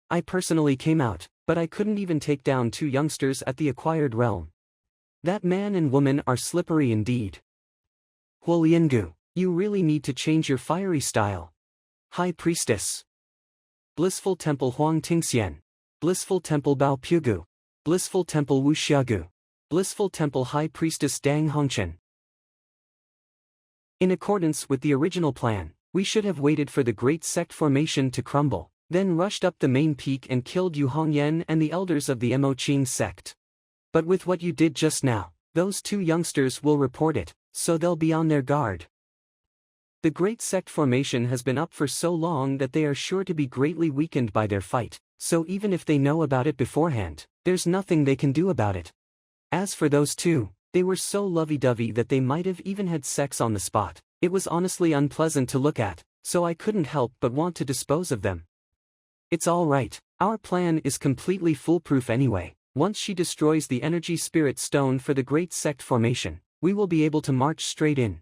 I personally came out, but I couldn't even take down 2 youngsters at the acquired realm. That man and woman are slippery indeed. Huoliengu, you really need to change your fiery style. High Priestess. Blissful Temple Huang Tingxian. Blissful Temple Bao Pugu. Blissful Temple Wu Xiagu. Blissful Temple High Priestess Dang Hongchen. In accordance with the original plan, we should have waited for the great sect formation to crumble, then rushed up the main peak and killed Yu Hongyan and the elders of the Mo Qing sect. But with what you did just now, those 2 youngsters will report it, so they'll be on their guard. The great sect formation has been up for so long that they are sure to be greatly weakened by their fight, so even if they know about it beforehand, there's nothing they can do about it. As for those 2, they were so lovey-dovey that they might have even had sex on the spot. It was honestly unpleasant to look at, so I couldn't help but want to dispose of them. It's all right, our plan is completely foolproof anyway. Once she destroys the energy spirit stone for the great sect formation, we will be able to march straight in.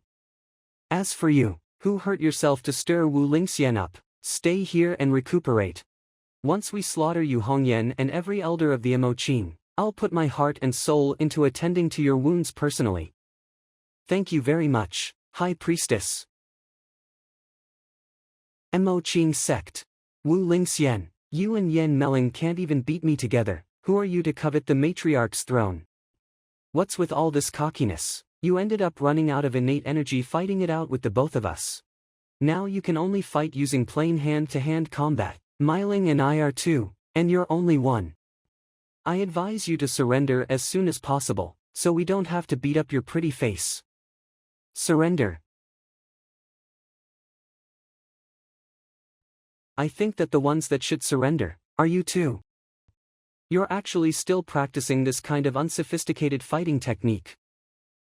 As for you, who hurt yourself to stir Wu Lingxian up, stay here and recuperate. Once we slaughter Yu Hongyan and every elder of the Mo Qing, I'll put my heart and soul into attending to your wounds personally. Thank you very much, High Priestess. Mo Qing sect. Wu Lingxian, you and Yan Meling can't even beat me together. Who are you to covet the matriarch's throne? What's with all this cockiness? You ended up running out of innate energy fighting it out with the both of us. Now you can only fight using plain hand-to-hand combat. Miling and I are 2, and you're only 1. I advise you to surrender as soon as possible, so we don't have to beat up your pretty face. Surrender. I think that the ones that should surrender are you 2. You're actually still practicing this kind of unsophisticated fighting technique.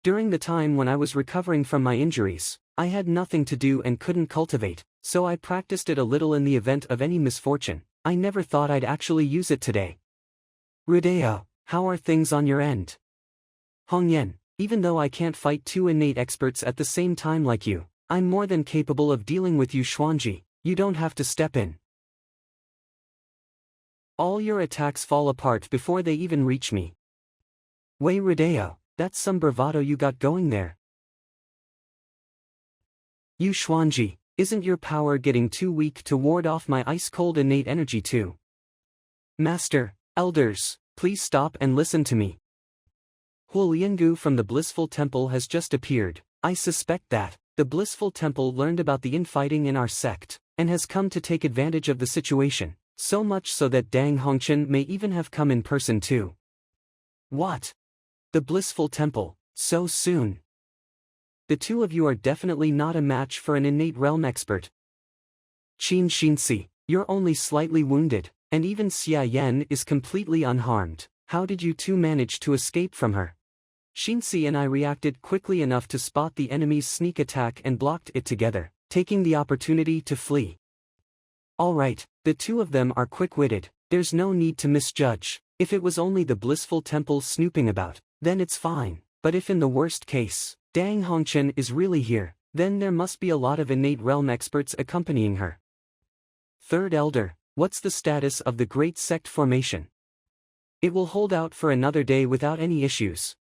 During the time when I was recovering from my injuries, I had nothing to do and couldn't cultivate, so I practiced it a little in the event of any misfortune. I never thought I'd actually use it today. Rudeo, how are things on your end? Hongyan, even though I can't fight 2 innate experts at the same time like you, I'm more than capable of dealing with you Xuanji. You don't have to step in. All your attacks fall apart before they even reach me. Wei Rudeo, that's some bravado you got going there. You Xuanji, isn't your power getting too weak to ward off my ice-cold innate energy too? Master, elders, please stop and listen to me. Huoliengu from the Blissful Temple has just appeared. I suspect that the Blissful Temple learned about the infighting in our sect, and has come to take advantage of the situation, so much so that Dang Hongchen may even have come in person too. What? The Blissful Temple, so soon? The 2 of you are definitely not a match for an innate realm expert. Qin Xinzi, you're only slightly wounded, and even Xie Yan is completely unharmed. How did you 2 manage to escape from her? Xinzi and I reacted quickly enough to spot the enemy's sneak attack and blocked it together, taking the opportunity to flee. Alright, the 2 of them are quick-witted, there's no need to misjudge. If it was only the Blissful Temple snooping about, then it's fine, but if in the worst case, Dang Hongchen is really here, then there must be a lot of innate realm experts accompanying her. Third Elder, what's the status of the Great Sect formation? It will hold out for another day without any issues.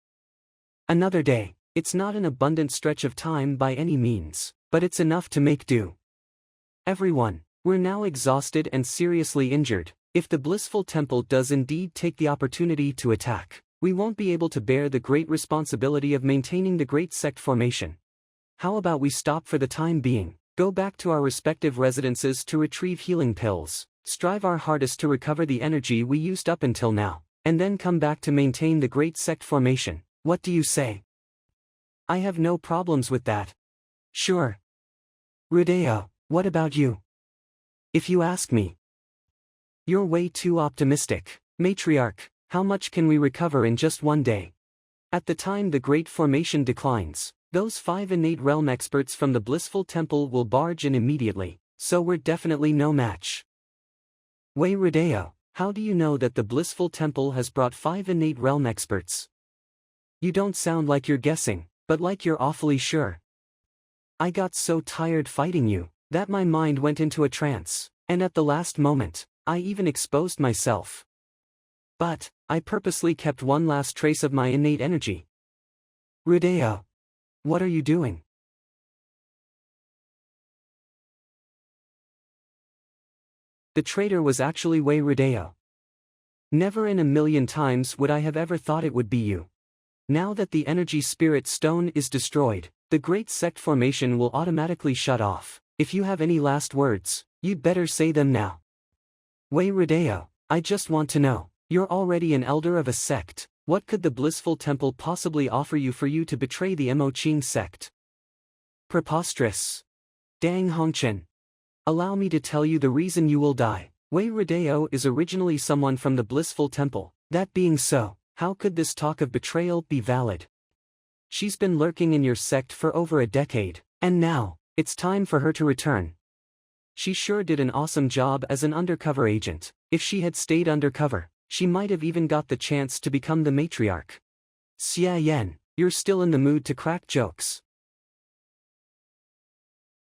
Another day, it's not an abundant stretch of time by any means, but it's enough to make do. Everyone, we're now exhausted and seriously injured. If the Blissful Temple does indeed take the opportunity to attack, we won't be able to bear the great responsibility of maintaining the Great Sect formation. How about we stop for the time being, go back to our respective residences to retrieve healing pills, strive our hardest to recover the energy we used up until now, and then come back to maintain the Great Sect formation. What do you say? I have no problems with that. Sure. Rudeo, what about you? If you ask me, you're way too optimistic. Matriarch, how much can we recover in just one day? At the time the Great Formation declines, those 5 innate realm experts from the Blissful Temple will barge in immediately, so we're definitely no match. Wei Rudeo, how do you know that the Blissful Temple has brought 5 innate realm experts? You don't sound like you're guessing, but like you're awfully sure. I got so tired fighting you, that my mind went into a trance, and at the last moment, I even exposed myself. But, I purposely kept one last trace of my innate energy. Rudeo. What are you doing? The traitor was actually Wei Rudeo. Never in a million times would I have ever thought it would be you. Now that the energy spirit stone is destroyed, the great sect formation will automatically shut off. If you have any last words, you'd better say them now. Wei Rudeo, I just want to know, you're already an elder of a sect, what could the blissful temple possibly offer you for you to betray the Moqing sect? Preposterous. Dang Hongchen. Allow me to tell you the reason you will die. Wei Rudeo is originally someone from the blissful temple. That being so, how could this talk of betrayal be valid? She's been lurking in your sect for over a decade, and now, it's time for her to return. She sure did an awesome job as an undercover agent. If she had stayed undercover, she might have even got the chance to become the matriarch. Xie Yan, you're still in the mood to crack jokes.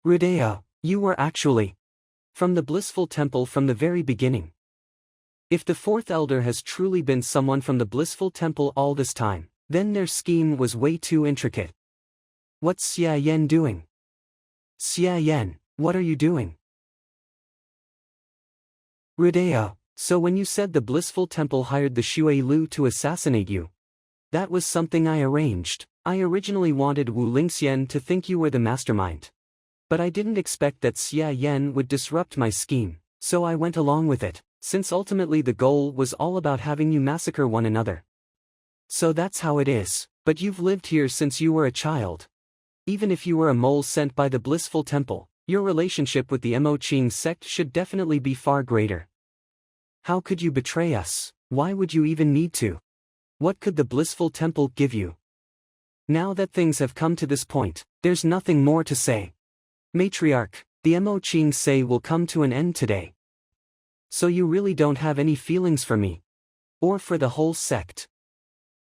Rudeo, you were actually from the blissful temple from the very beginning. If the fourth elder has truly been someone from the blissful temple all this time, then their scheme was way too intricate. What's Xie Yan doing? Xie Yan, what are you doing? Rudeo, so when you said the blissful temple hired the Shui Lu to assassinate you, that was something I arranged. I originally wanted Wu Lingxian to think you were the mastermind. But I didn't expect that Xie Yan would disrupt my scheme, so I went along with it, since ultimately the goal was all about having you massacre one another. So that's how it is, but you've lived here since you were a child. Even if you were a mole sent by the blissful temple, your relationship with the Moqing sect should definitely be far greater. How could you betray us? Why would you even need to? What could the blissful temple give you? Now that things have come to this point, there's nothing more to say. Matriarch, the Moqing say will come to an end today. So you really don't have any feelings for me? Or for the whole sect?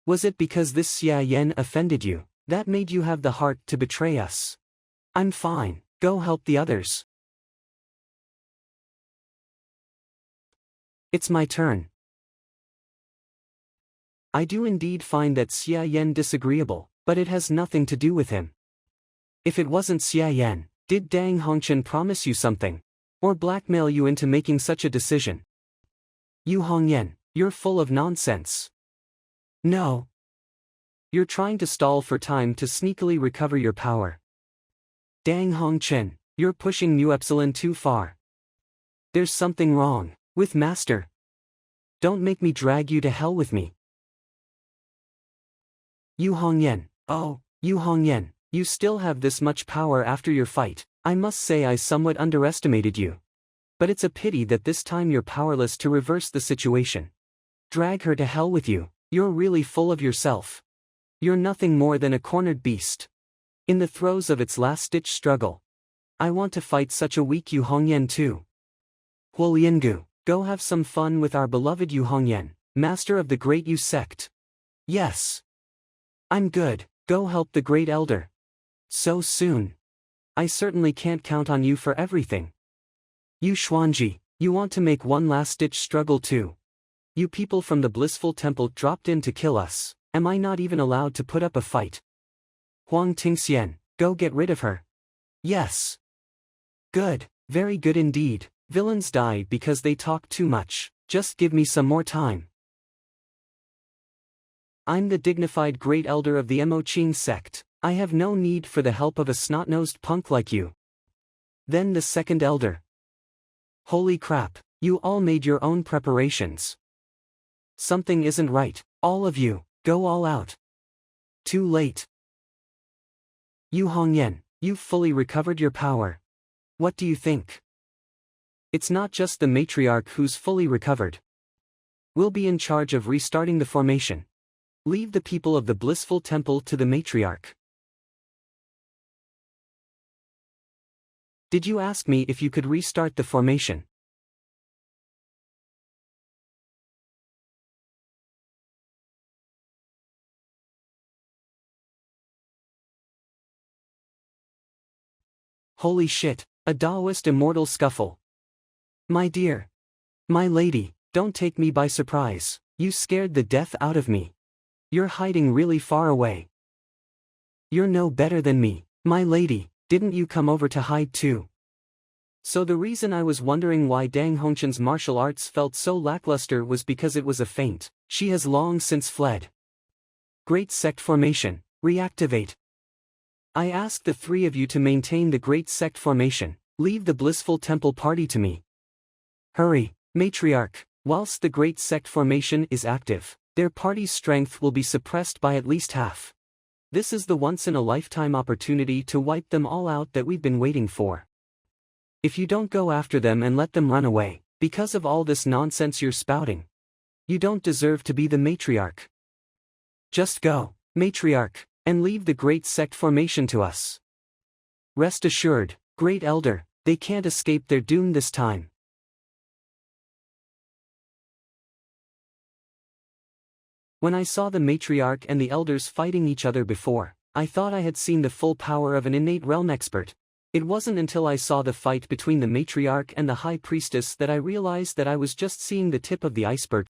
Was it because this Xie Yan offended you, that made you have the heart to betray us? I'm fine, go help the others. It's my turn. I do indeed find that Xie Yan disagreeable, but it has nothing to do with him. If it wasn't Xie Yan, did Dang Hongchen promise you something? Or blackmail you into making such a decision? You Hongyan, you're full of nonsense. No. You're trying to stall for time to sneakily recover your power. Dang Hongchen, you're pushing Mu Epsilon too far. There's something wrong with Master. Don't make me drag you to hell with me. Yu Hongyan, oh, Yu Hongyan, you still have this much power after your fight. I must say I somewhat underestimated you. But it's a pity that this time you're powerless to reverse the situation. Drag her to hell with you, you're really full of yourself. You're nothing more than a cornered beast. In the throes of its last-ditch struggle. I want to fight such a weak Yu Hongyan too. Huoliangu, go have some fun with our beloved Yu Hongyan, master of the great Yu sect. Yes. I'm good, go help the great elder. So soon. I certainly can't count on you for everything. You Xuanji, you want to make one last-ditch struggle too. You people from the blissful temple dropped in to kill us, am I not even allowed to put up a fight? Huang Tingxian, go get rid of her. Yes. Good, very good indeed, villains die because they talk too much, just give me some more time. I'm the dignified great elder of the Moqing sect. I have no need for the help of a snot-nosed punk like you. Then the second elder. Holy crap, you all made your own preparations. Something isn't right, all of you, go all out. Too late. Yu Hongyan, you've fully recovered your power. What do you think? It's not just the matriarch who's fully recovered. We'll be in charge of restarting the formation. Leave the people of the blissful temple to the matriarch. Did you ask me if you could restart the formation? Holy shit, a Daoist immortal scuffle. My dear. My lady, don't take me by surprise, you scared the death out of me. You're hiding really far away. You're no better than me, my lady, didn't you come over to hide too? So the reason I was wondering why Dang Hongchen's martial arts felt so lackluster was because it was a feint. She has long since fled. Great sect formation, reactivate. I ask the three of you to maintain the great sect formation, leave the blissful temple party to me. Hurry, matriarch, whilst the great sect formation is active, their party's strength will be suppressed by at least half. This is the once-in-a-lifetime opportunity to wipe them all out that we've been waiting for. If you don't go after them and let them run away, because of all this nonsense you're spouting, you don't deserve to be the matriarch. Just go, matriarch, and leave the great sect formation to us. Rest assured, great elder, they can't escape their doom this time. When I saw the matriarch and the elders fighting each other before, I thought I had seen the full power of an innate realm expert. It wasn't until I saw the fight between the matriarch and the high priestess that I realized that I was just seeing the tip of the iceberg.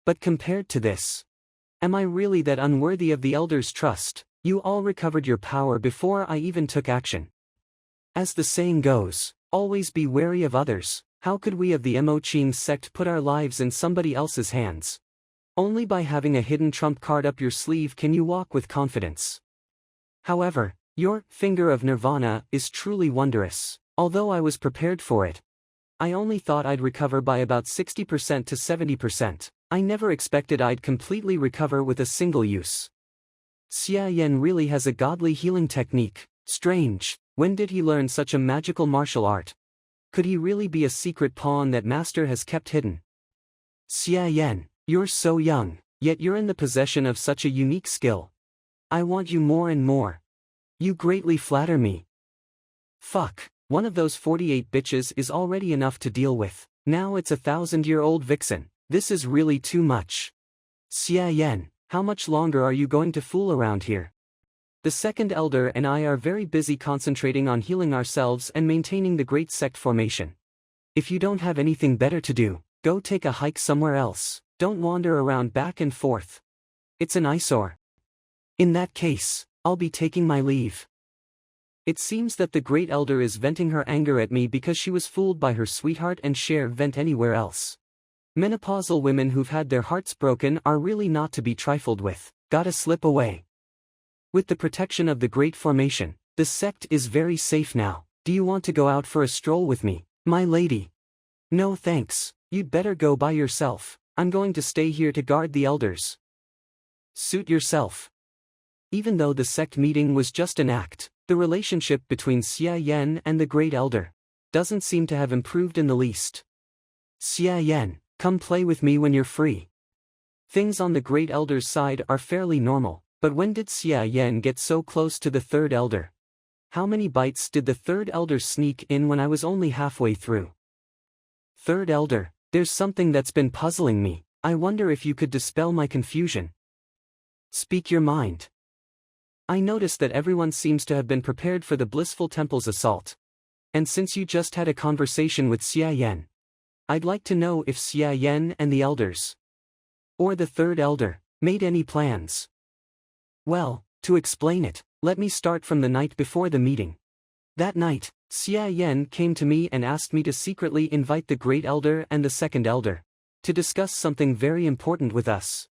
But compared to this, am I really that unworthy of the elders' trust? You all recovered your power before I even took action. As the saying goes, always be wary of others. How could we of the Mo-Ching sect put our lives in somebody else's hands? Only by having a hidden trump card up your sleeve can you walk with confidence. However, your finger of nirvana is truly wondrous. Although I was prepared for it, I only thought I'd recover by about 60% to 70%. I never expected I'd completely recover with a single use. Xie Yan really has a godly healing technique. Strange, when did he learn such a magical martial art? Could he really be a secret pawn that master has kept hidden? Xie Yan, you're so young, yet you're in the possession of such a unique skill. I want you more and more. You greatly flatter me. Fuck, one of those 48 bitches is already enough to deal with. Now it's a 1,000-year-old vixen. This is really too much. Xie Yan, how much longer are you going to fool around here? The second elder and I are very busy concentrating on healing ourselves and maintaining the great sect formation. If you don't have anything better to do, go take a hike somewhere else. Don't wander around back and forth. It's an eyesore. In that case, I'll be taking my leave. It seems that the great elder is venting her anger at me because she was fooled by her sweetheart and share vent anywhere else. Menopausal women who've had their hearts broken are really not to be trifled with. Gotta slip away. With the protection of the great formation, the sect is very safe now. Do you want to go out for a stroll with me, my lady? No thanks, you'd better go by yourself. I'm going to stay here to guard the elders. Suit yourself. Even though the sect meeting was just an act, the relationship between Xie Yan and the great elder doesn't seem to have improved in the least. Xie Yan, come play with me when you're free. Things on the great elder's side are fairly normal, but when did Xie Yan get so close to the third elder? How many bites did the third elder sneak in when I was only halfway through? Third elder, there's something that's been puzzling me. I wonder if you could dispel my confusion. Speak your mind. I noticed that everyone seems to have been prepared for the blissful temple's assault. And since you just had a conversation with Xie Yan, I'd like to know if Xie Yan and the elders, or the third elder, made any plans. Well, to explain it, let me start from the night before the meeting. That night, Xie Yan came to me and asked me to secretly invite the great elder and the second elder to discuss something very important with us.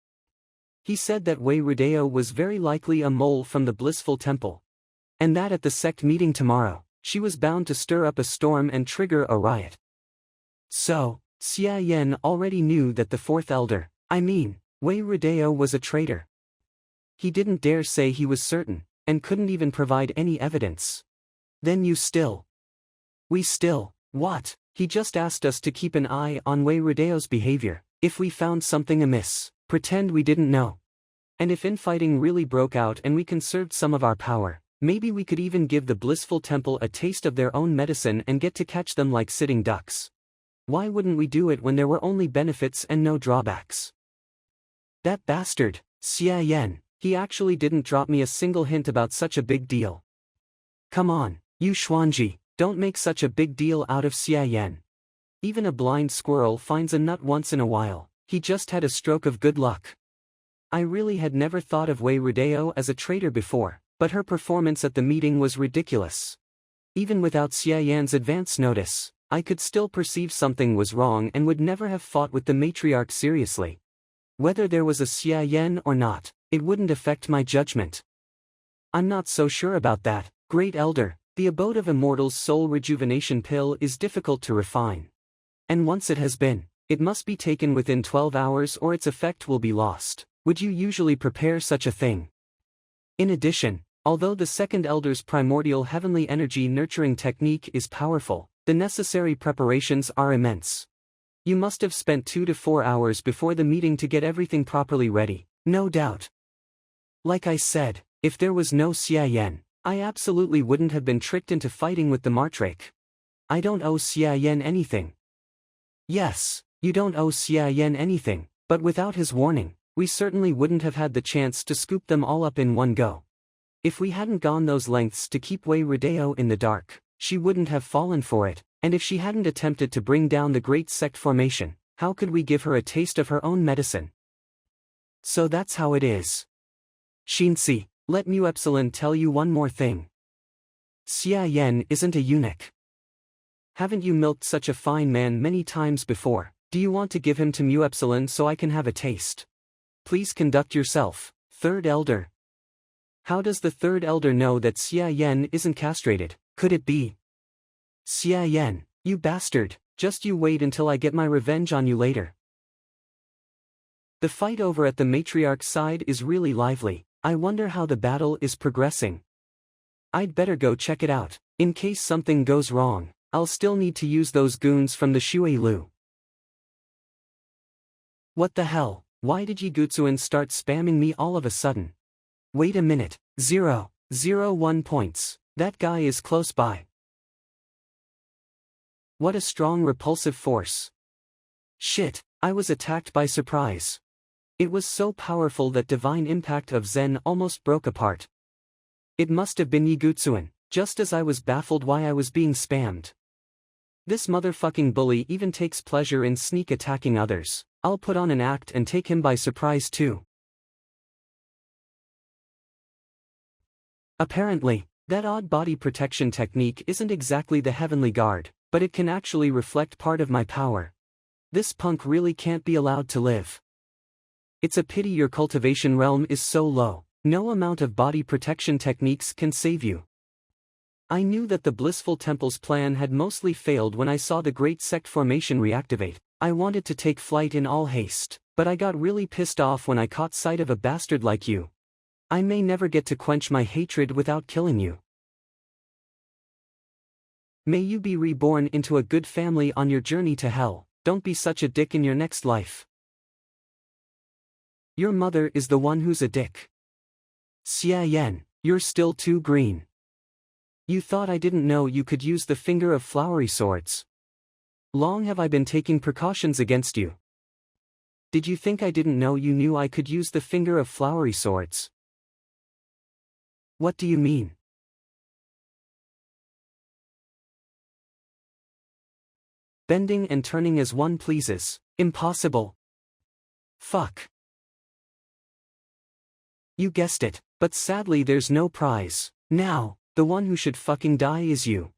He said that Wei Rudeo was very likely a mole from the blissful temple, and that at the sect meeting tomorrow, she was bound to stir up a storm and trigger a riot. So, Xie Yan already knew that the fourth elder, Wei Rudeo, was a traitor. He didn't dare say he was certain, and couldn't even provide any evidence. Then we still, what? He just asked us to keep an eye on Wei Rudeo's behavior. If we found something amiss, pretend we didn't know. And if infighting really broke out and we conserved some of our power, maybe we could even give the blissful temple a taste of their own medicine and get to catch them like sitting ducks. Why wouldn't we do it when there were only benefits and no drawbacks? That bastard, Xie Yan, he actually didn't drop me a single hint about such a big deal. Come on, you Xuanji, don't make such a big deal out of Xie Yan. Even a blind squirrel finds a nut once in a while. He just had a stroke of good luck. I really had never thought of Wei Rodeo as a traitor before, but her performance at the meeting was ridiculous. Even without Xie Yan's advance notice, I could still perceive something was wrong and would never have fought with the matriarch seriously. Whether there was a Xie Yan or not, it wouldn't affect my judgment. I'm not so sure about that, Great Elder. The Abode of Immortal's soul rejuvenation pill is difficult to refine. And once it has been, it must be taken within 12 hours or its effect will be lost. Would you usually prepare such a thing? In addition, although the second elder's primordial heavenly energy nurturing technique is powerful, the necessary preparations are immense. You must have spent 2 to 4 hours before the meeting to get everything properly ready, no doubt. Like I said, if there was no Xie Yan, I absolutely wouldn't have been tricked into fighting with the Martrake. I don't owe Xie Yan anything. Yes, you don't owe Xie Yan anything, but without his warning, we certainly wouldn't have had the chance to scoop them all up in one go. If we hadn't gone those lengths to keep Wei Rodeo in the dark, she wouldn't have fallen for it, and if she hadn't attempted to bring down the great sect formation, how could we give her a taste of her own medicine? So that's how it is. Shinsi, let Mu Epsilon tell you one more thing. Xie Yan isn't a eunuch. Haven't you milked such a fine man many times before? Do you want to give him to Mu Epsilon so I can have a taste? Please conduct yourself, Third Elder. How does the Third Elder know that Xie Yan isn't castrated? Could it be? Xie Yan, you bastard, just you wait until I get my revenge on you later. The fight over at the matriarch's side is really lively. I wonder how the battle is progressing. I'd better go check it out. In case something goes wrong, I'll still need to use those goons from the Shui Lu. What the hell? Why did Yigutsuin start spamming me all of a sudden? Wait a minute, 0.01 points, that guy is close by. What a strong repulsive force. Shit, I was attacked by surprise. It was so powerful that divine impact of Zen almost broke apart. It must have been Yigutsuin, just as I was baffled why I was being spammed. This motherfucking bully even takes pleasure in sneak attacking others. I'll put on an act and take him by surprise too. Apparently, that odd body protection technique isn't exactly the heavenly guard, but it can actually reflect part of my power. This punk really can't be allowed to live. It's a pity your cultivation realm is so low, no amount of body protection techniques can save you. I knew that the Blissful Temple's plan had mostly failed when I saw the Great Sect formation reactivate. I wanted to take flight in all haste, but I got really pissed off when I caught sight of a bastard like you. I may never get to quench my hatred without killing you. May you be reborn into a good family on your journey to hell. Don't be such a dick in your next life. Your mother is the one who's a dick. Xie Yan, you're still too green. You thought I didn't know you could use the finger of flowery swords. Long have I been taking precautions against you. Did you think I didn't know you knew I could use the finger of flowery swords? What do you mean? Bending and turning as one pleases, impossible. Fuck. You guessed it, but sadly there's no prize. Now, the one who should fucking die is you.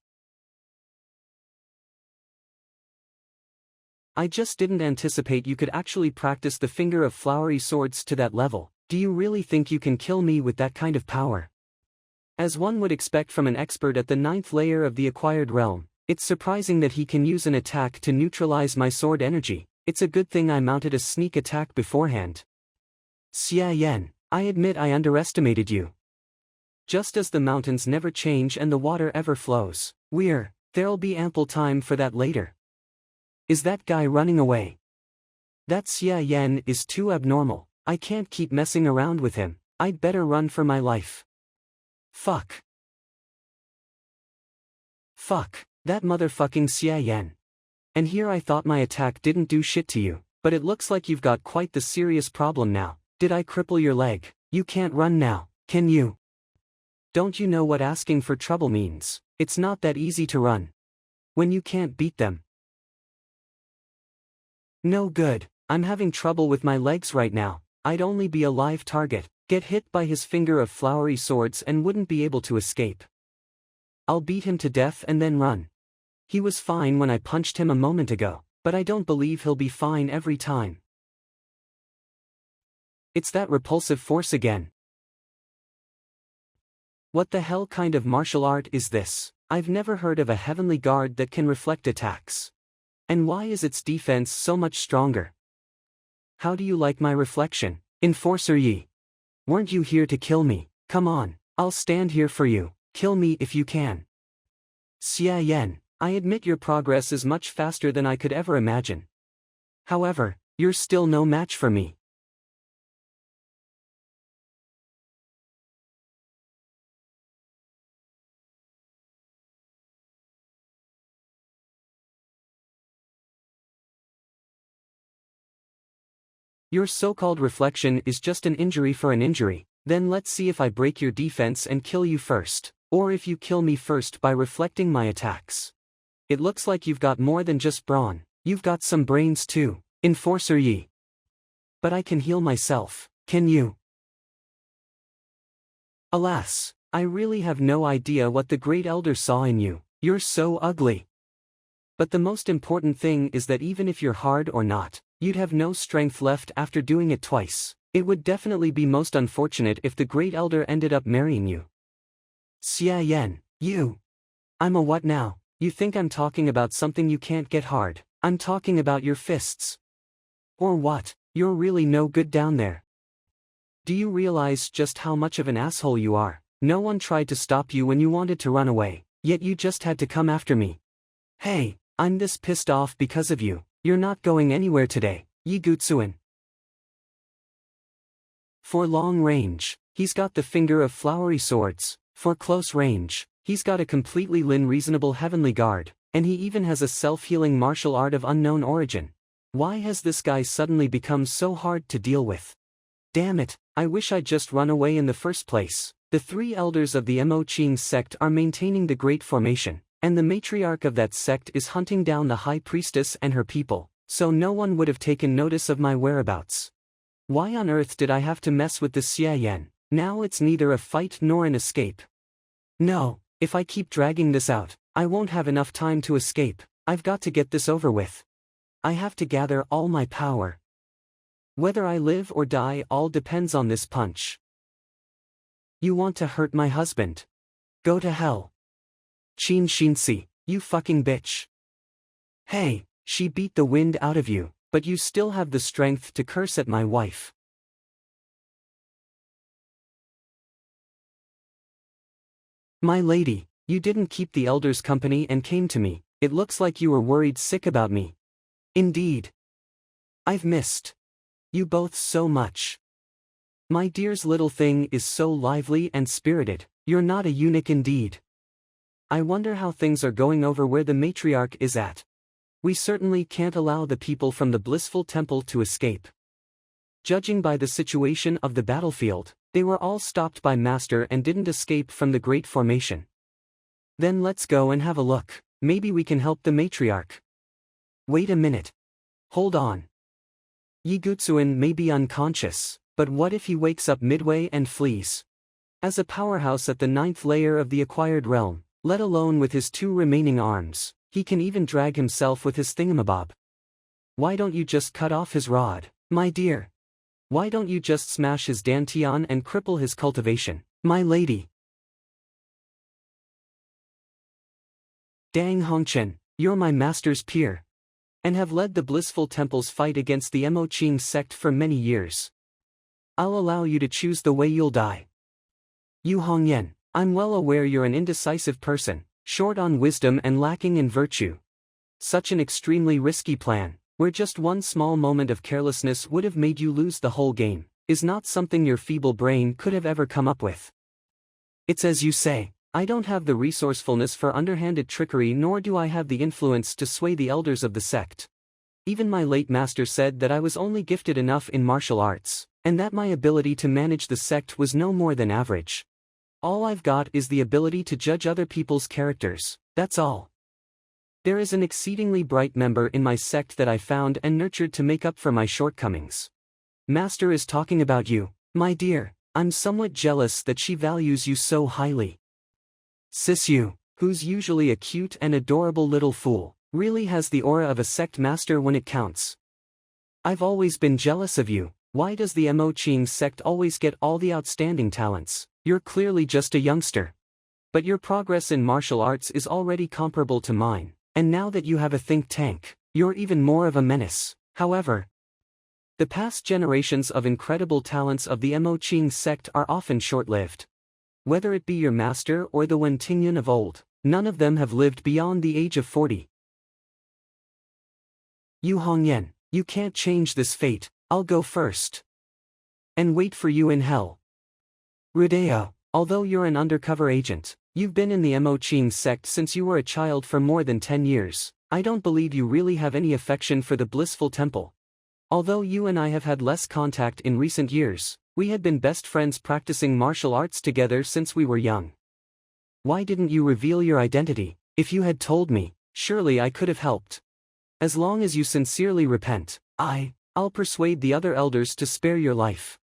I just didn't anticipate you could actually practice the finger of flowery swords to that level. Do you really think you can kill me with that kind of power? As one would expect from an expert at the 9th layer of the acquired realm, it's surprising that he can use an attack to neutralize my sword energy. It's a good thing I mounted a sneak attack beforehand. Xie Yan, I admit I underestimated you. Just as the mountains never change and the water ever flows, there'll be ample time for that later. Is that guy running away? That Xie Yan is too abnormal. I can't keep messing around with him. I'd better run for my life. Fuck. Fuck, that motherfucking Xie Yan. And here I thought my attack didn't do shit to you, but it looks like you've got quite the serious problem now. Did I cripple your leg? You can't run now, can you? Don't you know what asking for trouble means? It's not that easy to run. When you can't beat them. No good, I'm having trouble with my legs right now. I'd only be a live target, get hit by his finger of flowery swords and wouldn't be able to escape. I'll beat him to death and then run. He was fine when I punched him a moment ago, but I don't believe he'll be fine every time. It's that repulsive force again. What the hell kind of martial art is this? I've never heard of a heavenly guard that can reflect attacks. And why is its defense so much stronger? How do you like my reflection, Enforcer Yi? Weren't you here to kill me? Come on, I'll stand here for you, kill me if you can. Xie Yan, I admit your progress is much faster than I could ever imagine. However, you're still no match for me. Your so-called reflection is just an injury for an injury, then let's see if I break your defense and kill you first, or if you kill me first by reflecting my attacks. It looks like you've got more than just brawn, you've got some brains too, Enforcer Yi. But I can heal myself, can you? Alas, I really have no idea what the Great Elder saw in you, you're so ugly. But the most important thing is that even if you're hard or not, you'd have no strength left after doing it twice. It would definitely be most unfortunate if the Great Elder ended up marrying you. Xie Yan, you. I'm a what now? You think I'm talking about something you can't get hard? I'm talking about your fists. Or what? You're really no good down there. Do you realize just how much of an asshole you are? No one tried to stop you when you wanted to run away, yet you just had to come after me. Hey, I'm this pissed off because of you. You're not going anywhere today, Yigutsuin. For long range, he's got the finger of flowery swords. For close range, he's got a completely reasonable heavenly guard, and he even has a self-healing martial art of unknown origin. Why has this guy suddenly become so hard to deal with? Damn it, I wish I'd just run away in the first place. The three elders of the Mo Qing sect are maintaining the Great Formation, and the matriarch of that sect is hunting down the high priestess and her people, so no one would have taken notice of my whereabouts. Why on earth did I have to mess with the Xie Yan? Now it's neither a fight nor an escape. No, if I keep dragging this out, I won't have enough time to escape. I've got to get this over with. I have to gather all my power. Whether I live or die all depends on this punch. You want to hurt my husband? Go to hell. Qin Shinsi, you fucking bitch. Hey, she beat the wind out of you, but you still have the strength to curse at my wife. My lady, you didn't keep the elders company and came to me. It looks like you were worried sick about me. Indeed. I've missed you both so much. My dear's little thing is so lively and spirited. You're not a eunuch indeed. I wonder how things are going over where the matriarch is at. We certainly can't allow the people from the blissful temple to escape. Judging by the situation of the battlefield, they were all stopped by Master and didn't escape from the Great Formation. Then let's go and have a look, maybe we can help the matriarch. Wait a minute. Hold on. Yigutsuin may be unconscious, but what if he wakes up midway and flees? As a powerhouse at the 9th layer of the acquired realm, let alone with his 2 remaining arms, he can even drag himself with his thingamabob. Why don't you just cut off his rod, my dear? Why don't you just smash his dantian and cripple his cultivation, my lady? Dang Hongchen, you're my master's peer, and have led the blissful temple's fight against the Mo Qing sect for many years. I'll allow you to choose the way you'll die. You Hongyan, I'm well aware you're an indecisive person, short on wisdom and lacking in virtue. Such an extremely risky plan, where just one small moment of carelessness would have made you lose the whole game, is not something your feeble brain could have ever come up with. It's as you say, I don't have the resourcefulness for underhanded trickery, nor do I have the influence to sway the elders of the sect. Even my late master said that I was only gifted enough in martial arts, and that my ability to manage the sect was no more than average. All I've got is the ability to judge other people's characters, that's all. There is an exceedingly bright member in my sect that I found and nurtured to make up for my shortcomings. Master is talking about you, my dear. I'm somewhat jealous that she values you so highly. Xie, who's usually a cute and adorable little fool, really has the aura of a sect master when it counts. I've always been jealous of you. Why does the Moqing sect always get all the outstanding talents? You're clearly just a youngster. But your progress in martial arts is already comparable to mine, and now that you have a think tank, you're even more of a menace. However, the past generations of incredible talents of the Moqing sect are often short-lived. Whether it be your master or the Wen Tingyun of old, none of them have lived beyond the age of 40. You Hongyan, you can't change this fate. I'll go first. And wait for you in hell. Rudeo, although you're an undercover agent, you've been in the Moqing sect since you were a child for more than 10 years, I don't believe you really have any affection for the blissful temple. Although you and I have had less contact in recent years, we had been best friends practicing martial arts together since we were young. Why didn't you reveal your identity? If you had told me, surely I could have helped. As long as you sincerely repent, I'll persuade the other elders to spare your life.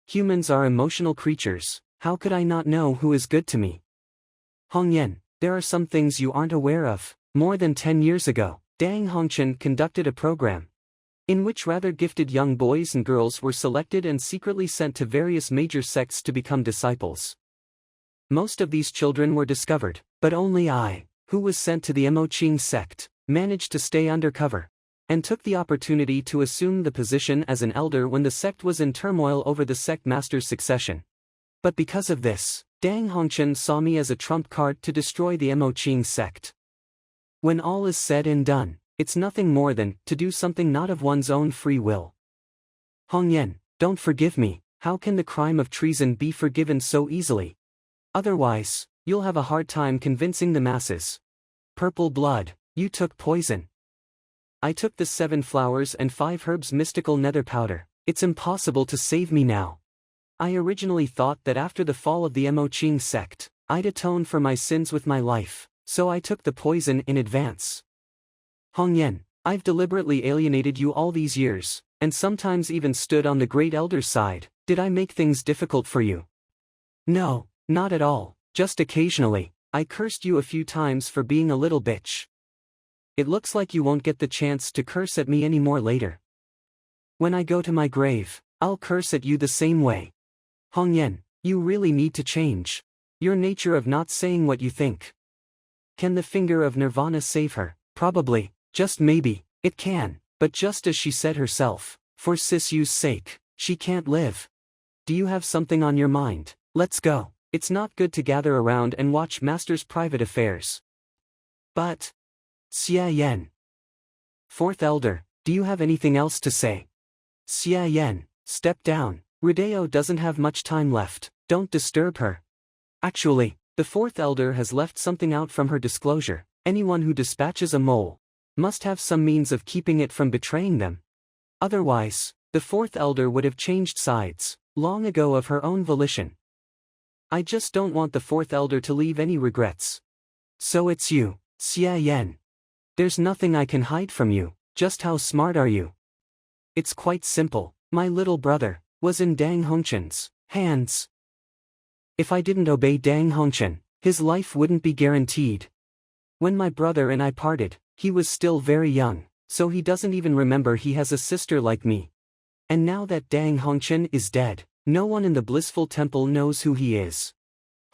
Humans are emotional creatures, how could I not know who is good to me? Hongyan, there are some things you aren't aware of. More than 10 years ago, Dang Hongchen conducted a program in which rather gifted young boys and girls were selected and secretly sent to various major sects to become disciples. Most of these children were discovered, but only I, who was sent to the Moqing sect, managed to stay undercover, and took the opportunity to assume the position as an elder when the sect was in turmoil over the sect master's succession. But because of this, Dang Hongchen saw me as a trump card to destroy the Moqing sect. When all is said and done, it's nothing more than to do something not of one's own free will. Hongyan, don't forgive me. How can the crime of treason be forgiven so easily? Otherwise, you'll have a hard time convincing the masses. Purple blood, you took poison. I took the 7 flowers and 5 herbs mystical nether powder. It's impossible to save me now. I originally thought that after the fall of the Moqing sect, I'd atone for my sins with my life, so I took the poison in advance. Hongyan, I've deliberately alienated you all these years, and sometimes even stood on the great elder's side. Did I make things difficult for you? No, not at all, just occasionally. I cursed you a few times for being a little bitch. It looks like you won't get the chance to curse at me anymore later. When I go to my grave, I'll curse at you the same way. Hongyan, you really need to change your nature of not saying what you think. Can the finger of Nirvana save her? Probably, just maybe, it can, but just as she said herself, for Sisu's sake, she can't live. Do you have something on your mind? Let's go. It's not good to gather around and watch Master's private affairs. But Xie Yan. 4th Elder, do you have anything else to say? Xie Yan, step down. Rudeo doesn't have much time left, don't disturb her. Actually, the 4th Elder has left something out from her disclosure. Anyone who dispatches a mole must have some means of keeping it from betraying them. Otherwise, the 4th Elder would have changed sides long ago of her own volition. I just don't want the 4th Elder to leave any regrets. So it's you, Xie Yan. There's nothing I can hide from you. Just how smart are you? It's quite simple. My little brother was in Dang Hongchen's hands. If I didn't obey Dang Hongchen, his life wouldn't be guaranteed. When my brother and I parted, he was still very young, so he doesn't even remember he has a sister like me. And now that Dang Hongchen is dead, no one in the blissful temple knows who he is.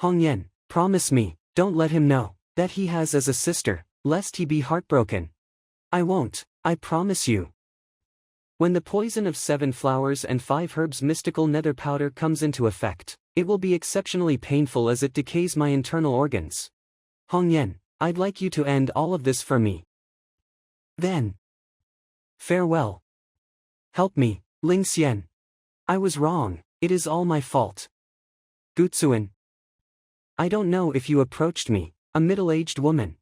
Hongyan, promise me, don't let him know that he has as a sister, lest he be heartbroken. I won't, I promise you. When the poison of 7 flowers and 5 herbs mystical nether powder comes into effect, it will be exceptionally painful as it decays my internal organs. Hongyan, I'd like you to end all of this for me. Then. Farewell. Help me, Ling Xian. I was wrong, it is all my fault. Gutsuin. I don't know if you approached me, a middle-aged woman,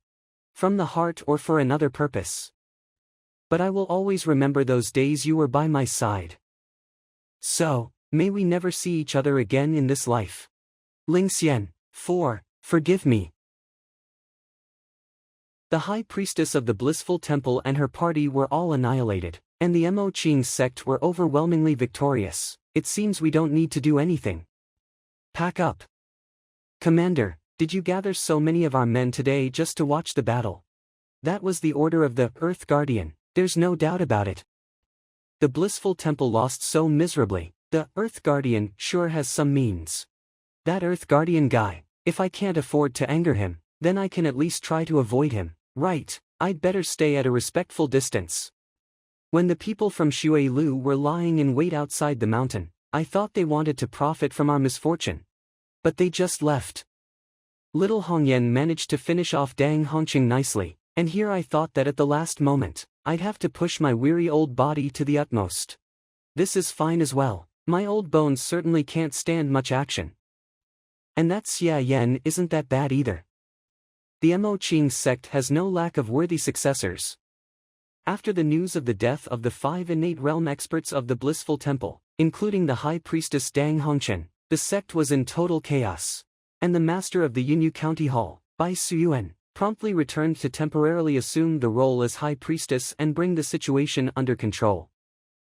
from the heart or for another purpose. But I will always remember those days you were by my side. So, may we never see each other again in this life. Ling Xian, forgive me. The high priestess of the blissful temple and her party were all annihilated, and the Mo Qing's sect were overwhelmingly victorious. It seems we don't need to do anything. Pack up. Commander, did you gather so many of our men today just to watch the battle? That was the order of the Earth Guardian, there's no doubt about it. The blissful temple lost so miserably. The Earth Guardian sure has some means. That Earth Guardian guy, if I can't afford to anger him, then I can at least try to avoid him, right? I'd better stay at a respectful distance. When the people from Shui Lu were lying in wait outside the mountain, I thought they wanted to profit from our misfortune. But they just left. Little Hongyan managed to finish off Dang Hongqing nicely, and here I thought that at the last moment, I'd have to push my weary old body to the utmost. This is fine as well. My old bones certainly can't stand much action. And that Xie Yan isn't that bad either. The Mo Qing sect has no lack of worthy successors. After the news of the death of the 5 innate realm experts of the blissful temple, including the high priestess Dang Hongchen, the sect was in total chaos. And the master of the Yunyu County Hall, Bai Suyuan, promptly returned to temporarily assume the role as high priestess and bring the situation under control.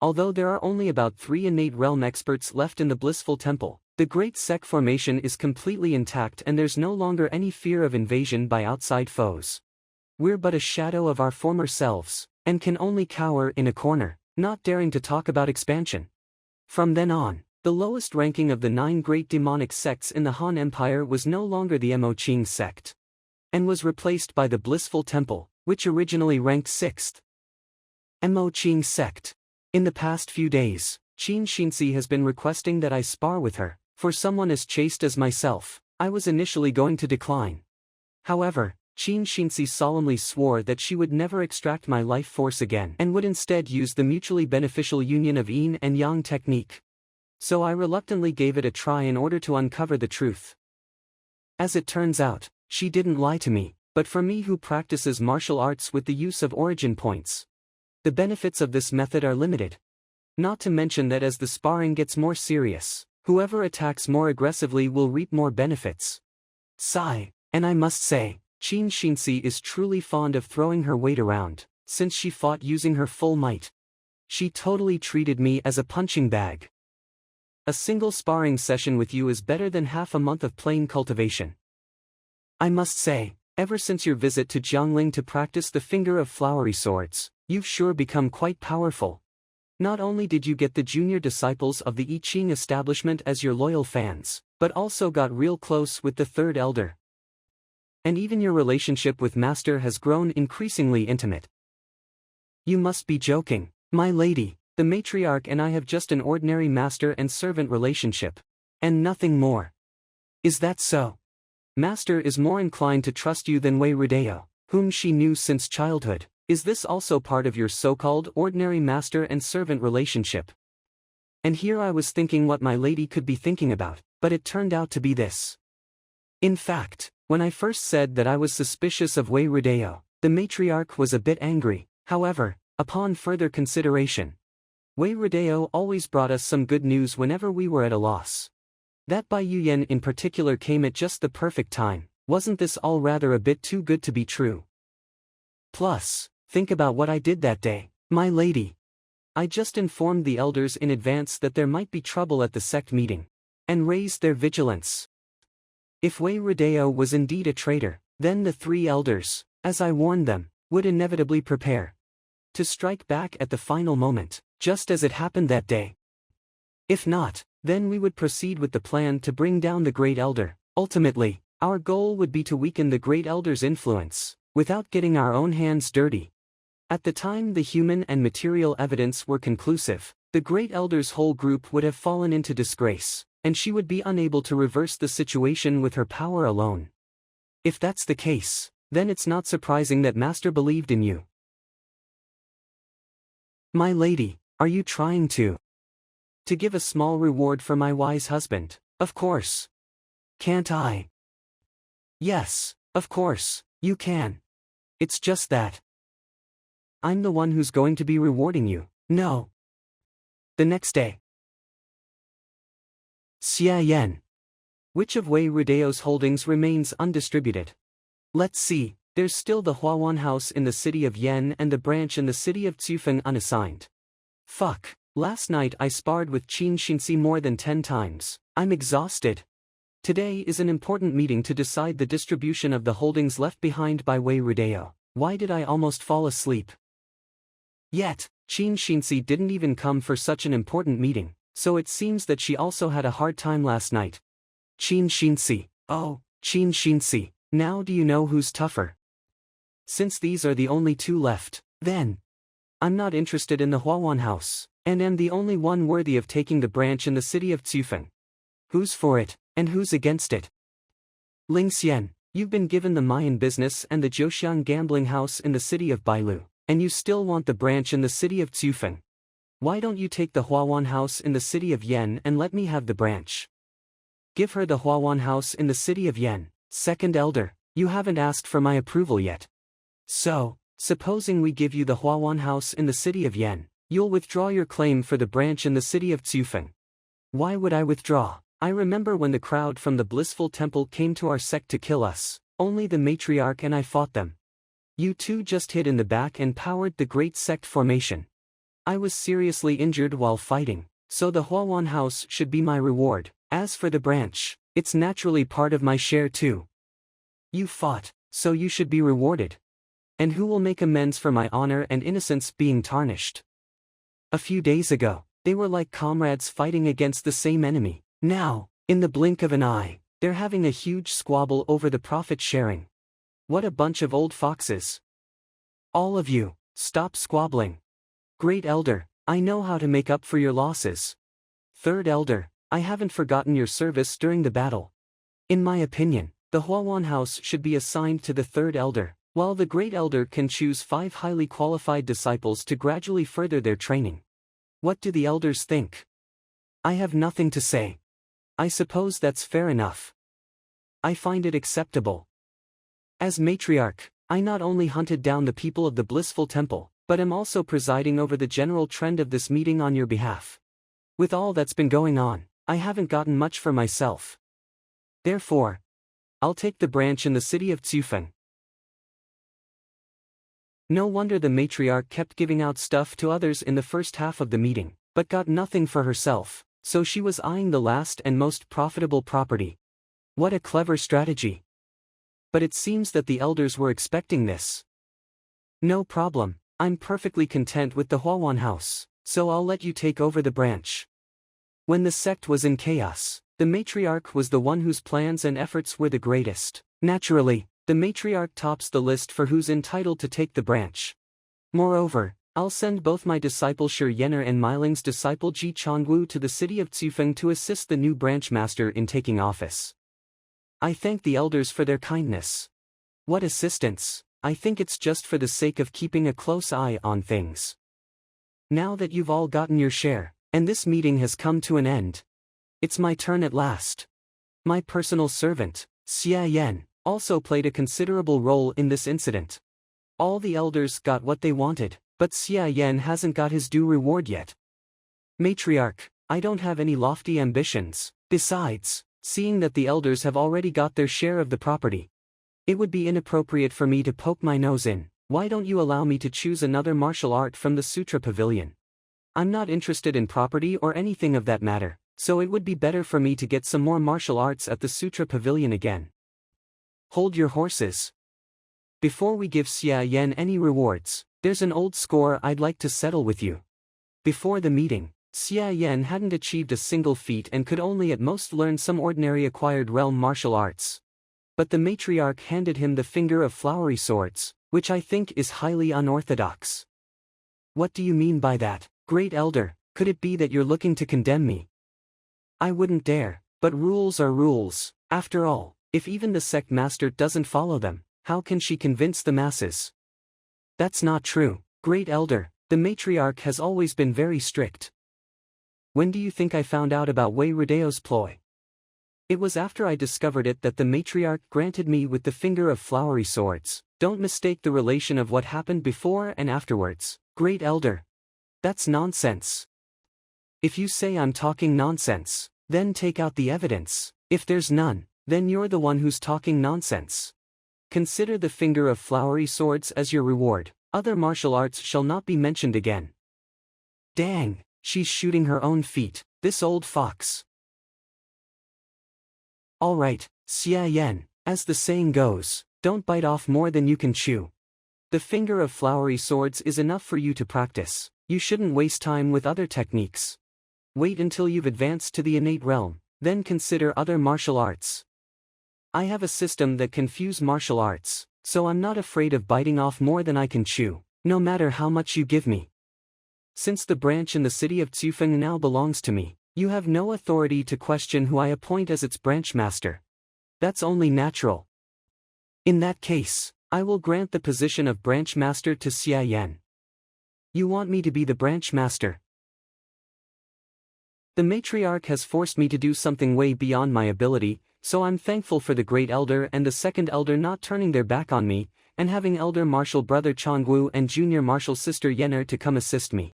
Although there are only about 3 innate realm experts left in the blissful temple, the great sect formation is completely intact and there's no longer any fear of invasion by outside foes. We're but a shadow of our former selves, and can only cower in a corner, not daring to talk about expansion. From then on, the lowest ranking of the 9 great demonic sects in the Han Empire was no longer the Mo Qing sect, and was replaced by the blissful temple, which originally ranked 6th. Mo Qing sect. In the past few days, Qin Xinxi has been requesting that I spar with her. For someone as chaste as myself, I was initially going to decline. However, Qin Xinxi solemnly swore that she would never extract my life force again and would instead use the mutually beneficial union of yin and yang technique. So I reluctantly gave it a try in order to uncover the truth. As it turns out, she didn't lie to me, but for me who practices martial arts with the use of origin points, the benefits of this method are limited. Not to mention that as the sparring gets more serious, whoever attacks more aggressively will reap more benefits. Sigh, and I must say, Qin Xinxi is truly fond of throwing her weight around, since she fought using her full might. She totally treated me as a punching bag. A single sparring session with you is better than half a month of plain cultivation. I must say, ever since your visit to Jiangling to practice the finger of flowery swords, you've sure become quite powerful. Not only did you get the junior disciples of the I Ching establishment as your loyal fans, but also got real close with the third elder. And even your relationship with Master has grown increasingly intimate. You must be joking, my lady. The matriarch and I have just an ordinary master and servant relationship. And nothing more. Is that so? Master is more inclined to trust you than Wei Rudeo, whom she knew since childhood. Is this also part of your so-called ordinary master and servant relationship? And here I was thinking what my lady could be thinking about, but it turned out to be this. In fact, when I first said that I was suspicious of Wei Rudeo, the matriarch was a bit angry. However, upon further consideration, Wei Rudeo always brought us some good news whenever we were at a loss. That Bai Yuyan in particular came at just the perfect time. Wasn't this all rather a bit too good to be true? Plus, think about what I did that day, my lady. I just informed the elders in advance that there might be trouble at the sect meeting, and raised their vigilance. If Wei Rudeo was indeed a traitor, then the 3 elders, as I warned them, would inevitably prepare to strike back at the final moment, just as it happened that day. If not, then we would proceed with the plan to bring down the Great Elder. Ultimately, our goal would be to weaken the Great Elder's influence, without getting our own hands dirty. At the time the human and material evidence were conclusive, the Great Elder's whole group would have fallen into disgrace, and she would be unable to reverse the situation with her power alone. If that's the case, then it's not surprising that Master believed in you. My lady, are you trying to give a small reward for my wise husband? Of course. Can't I? Yes, of course, you can. It's just that I'm the one who's going to be rewarding you. No. The next day. Xie Yan. Which of Wei Rudeo's holdings remains undistributed? Let's see, There's still the Huawan house in the city of Yan and the branch in the city of Tsufeng unassigned. Fuck. Last night I sparred with Qin Xinxi more than 10 times. I'm exhausted. Today is an important meeting to decide the distribution of the holdings left behind by Wei Rudeo. Why did I almost fall asleep? Yet, Qin Xinxi didn't even come for such an important meeting, so it seems that she also had a hard time last night. Qin Xinxi. Oh, Qin Xinxi. Now do you know who's tougher? Since these are the only two left, then I'm not interested in the Huawan house, and am the only one worthy of taking the branch in the city of Tsufeng. Who's for it, and who's against it? Ling Xian, you've been given the Mayan business and the Zhoushan gambling house in the city of Bailu, and you still want the branch in the city of Tsufeng. Why don't you take the Huawan house in the city of Yan and let me have the branch? Give her the Huawan house in the city of Yan. Second elder, you haven't asked for my approval yet. So, supposing we give you the Huawan house in the city of Yan, you'll withdraw your claim for the branch in the city of Tsufeng. Why would I withdraw? I remember when the crowd from the Blissful Temple came to our sect to kill us, only the matriarch and I fought them. You two just hid in the back and powered the great sect formation. I was seriously injured while fighting, so the Huawan house should be my reward. As for the branch, it's naturally part of my share too. You fought, so you should be rewarded. And who will make amends for my honor and innocence being tarnished? A few days ago, they were like comrades fighting against the same enemy. Now, in the blink of an eye, they're having a huge squabble over the profit sharing. What a bunch of old foxes. All of you, stop squabbling. Great Elder, I know how to make up for your losses. Third Elder, I haven't forgotten your service during the battle. In my opinion, the Huawan house should be assigned to the Third Elder, while the Great Elder can choose 5 highly qualified disciples to gradually further their training. What do the elders think? I have nothing to say. I suppose that's fair enough. I find it acceptable. As matriarch, I not only hunted down the people of the Blissful Temple, but am also presiding over the general trend of this meeting on your behalf. With all that's been going on, I haven't gotten much for myself. Therefore, I'll take the branch in the city of Tsufeng. No wonder the matriarch kept giving out stuff to others in the first half of the meeting, but got nothing for herself, so she was eyeing the last and most profitable property. What a clever strategy. But it seems that the elders were expecting this. No problem, I'm perfectly content with the Huawan house, so I'll let you take over the branch. When the sect was in chaos, the matriarch was the one whose plans and efforts were the greatest. Naturally, the matriarch tops the list for who's entitled to take the branch. Moreover, I'll send both my disciple Xie Yan and Miling's disciple Ji Changwu to the city of Tsufeng to assist the new branch master in taking office. I thank the elders for their kindness. What assistance? I think it's just for the sake of keeping a close eye on things. Now that you've all gotten your share, and this meeting has come to an end, it's my turn at last. My personal servant, Xie Yan, also played a considerable role in this incident. All the elders got what they wanted, but Xie Yan hasn't got his due reward yet. Matriarch, I don't have any lofty ambitions. Besides, seeing that the elders have already got their share of the property, it would be inappropriate for me to poke my nose in. Why don't you allow me to choose another martial art from the Sutra Pavilion? I'm not interested in property or anything of that matter, so it would be better for me to get some more martial arts at the Sutra Pavilion again. Hold your horses. Before we give Xie Yan any rewards, there's an old score I'd like to settle with you. Before the meeting, Xie Yan hadn't achieved a single feat and could only at most learn some ordinary acquired realm martial arts. But the matriarch handed him the finger of flowery swords, which I think is highly unorthodox. What do you mean by that, Great Elder? Could it be that you're looking to condemn me? I wouldn't dare, but rules are rules. After all, if even the sect master doesn't follow them, how can she convince the masses? That's not true, Great Elder. The matriarch has always been very strict. When do you think I found out about Wei Rudeo's ploy? It was after I discovered it that the matriarch granted me with the finger of flowery swords. Don't mistake the relation of what happened before and afterwards, Great Elder. That's nonsense. If you say I'm talking nonsense, then take out the evidence. If there's none, then you're the one who's talking nonsense. Consider the finger of flowery swords as your reward. Other martial arts shall not be mentioned again. Dang, she's shooting her own feet, this old fox. Alright, Xie Yan, as the saying goes, don't bite off more than you can chew. The finger of flowery swords is enough for you to practice. You shouldn't waste time with other techniques. Wait until you've advanced to the innate realm, then consider other martial arts. I have a system that can fuse martial arts, so I'm not afraid of biting off more than I can chew, no matter how much you give me. Since the branch in the city of Xufeng now belongs to me, you have no authority to question who I appoint as its branch master. That's only natural. In that case, I will grant the position of branch master to Xie Yan. You want me to be the branch master? The matriarch has forced me to do something way beyond my ability, so I'm thankful for the great elder and the second elder not turning their back on me, and having elder martial brother Changwu and junior martial sister Yener to come assist me.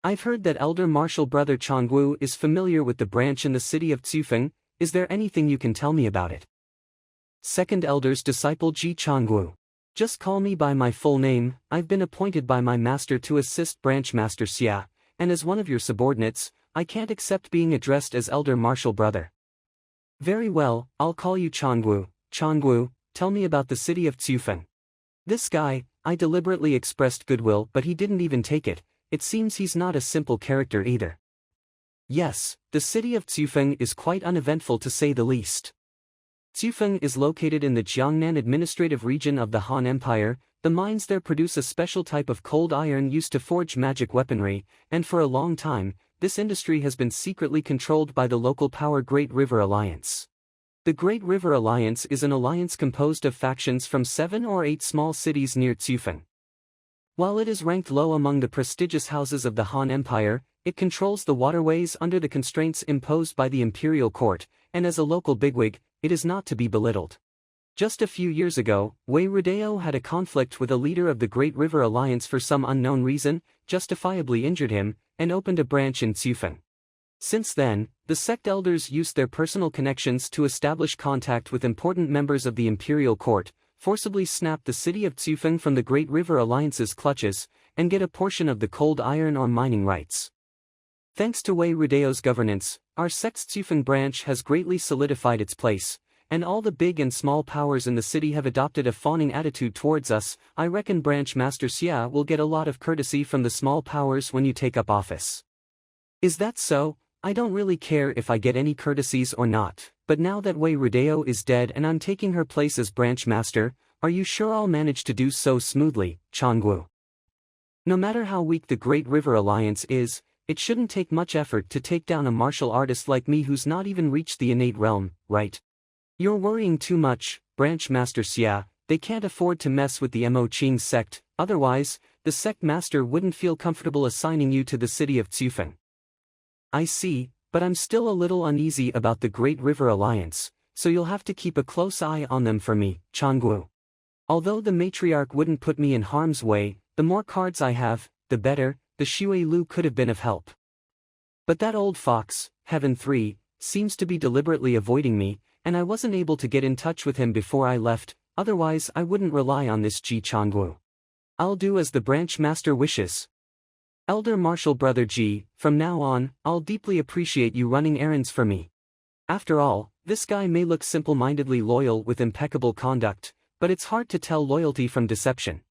I've heard that elder martial brother Changwu is familiar with the branch in the city of Xufeng. Is there anything you can tell me about it? Second elder's disciple Ji Changwu. Just call me by my full name. I've been appointed by my master to assist branch master Xia, and as one of your subordinates, I can't accept being addressed as elder martial brother. Very well, I'll call you Changwu. Changwu, tell me about the city of Xufeng. This guy, I deliberately expressed goodwill but he didn't even take it. It seems he's not a simple character either. Yes, the city of Xufeng is quite uneventful to say the least. Xufeng is located in the Jiangnan administrative region of the Han Empire. The mines there produce a special type of cold iron used to forge magic weaponry, and for a long time, this industry has been secretly controlled by the local power Great River Alliance. The Great River Alliance is an alliance composed of factions from 7 or 8 small cities near Xufeng. While it is ranked low among the prestigious houses of the Han Empire, it controls the waterways under the constraints imposed by the imperial court, and as a local bigwig, it is not to be belittled. Just a few years ago, Wei Rudeo had a conflict with a leader of the Great River Alliance for some unknown reason, justifiably injured him, and opened a branch in Xufeng. Since then, the sect elders used their personal connections to establish contact with important members of the imperial court, forcibly snap the city of Xufeng from the Great River Alliance's clutches, and get a portion of the cold iron or mining rights. Thanks to Wei Rudeo's governance, our sect's Xufeng branch has greatly solidified its place, and all the big and small powers in the city have adopted a fawning attitude towards us. I reckon Branch Master Xia will get a lot of courtesy from the small powers when you take up office. Is that so? I don't really care if I get any courtesies or not, but now that Wei Rudeo is dead and I'm taking her place as Branch Master, are you sure I'll manage to do so smoothly, Changwu? No matter how weak the Great River Alliance is, it shouldn't take much effort to take down a martial artist like me who's not even reached the innate realm, right? You're worrying too much, Branch Master Xia. They can't afford to mess with the Mo Qing sect, otherwise, the sect master wouldn't feel comfortable assigning you to the city of Xufeng. I see, but I'm still a little uneasy about the Great River Alliance, so you'll have to keep a close eye on them for me, Changwu. Although the matriarch wouldn't put me in harm's way, the more cards I have, the better. The Shui Lu could have been of help. But that old fox, Heaven 3, seems to be deliberately avoiding me, and I wasn't able to get in touch with him before I left, otherwise I wouldn't rely on this Ji Changwu. I'll do as the branch master wishes. Elder Martial Brother Ji, from now on, I'll deeply appreciate you running errands for me. After all, this guy may look simple-mindedly loyal with impeccable conduct, but it's hard to tell loyalty from deception.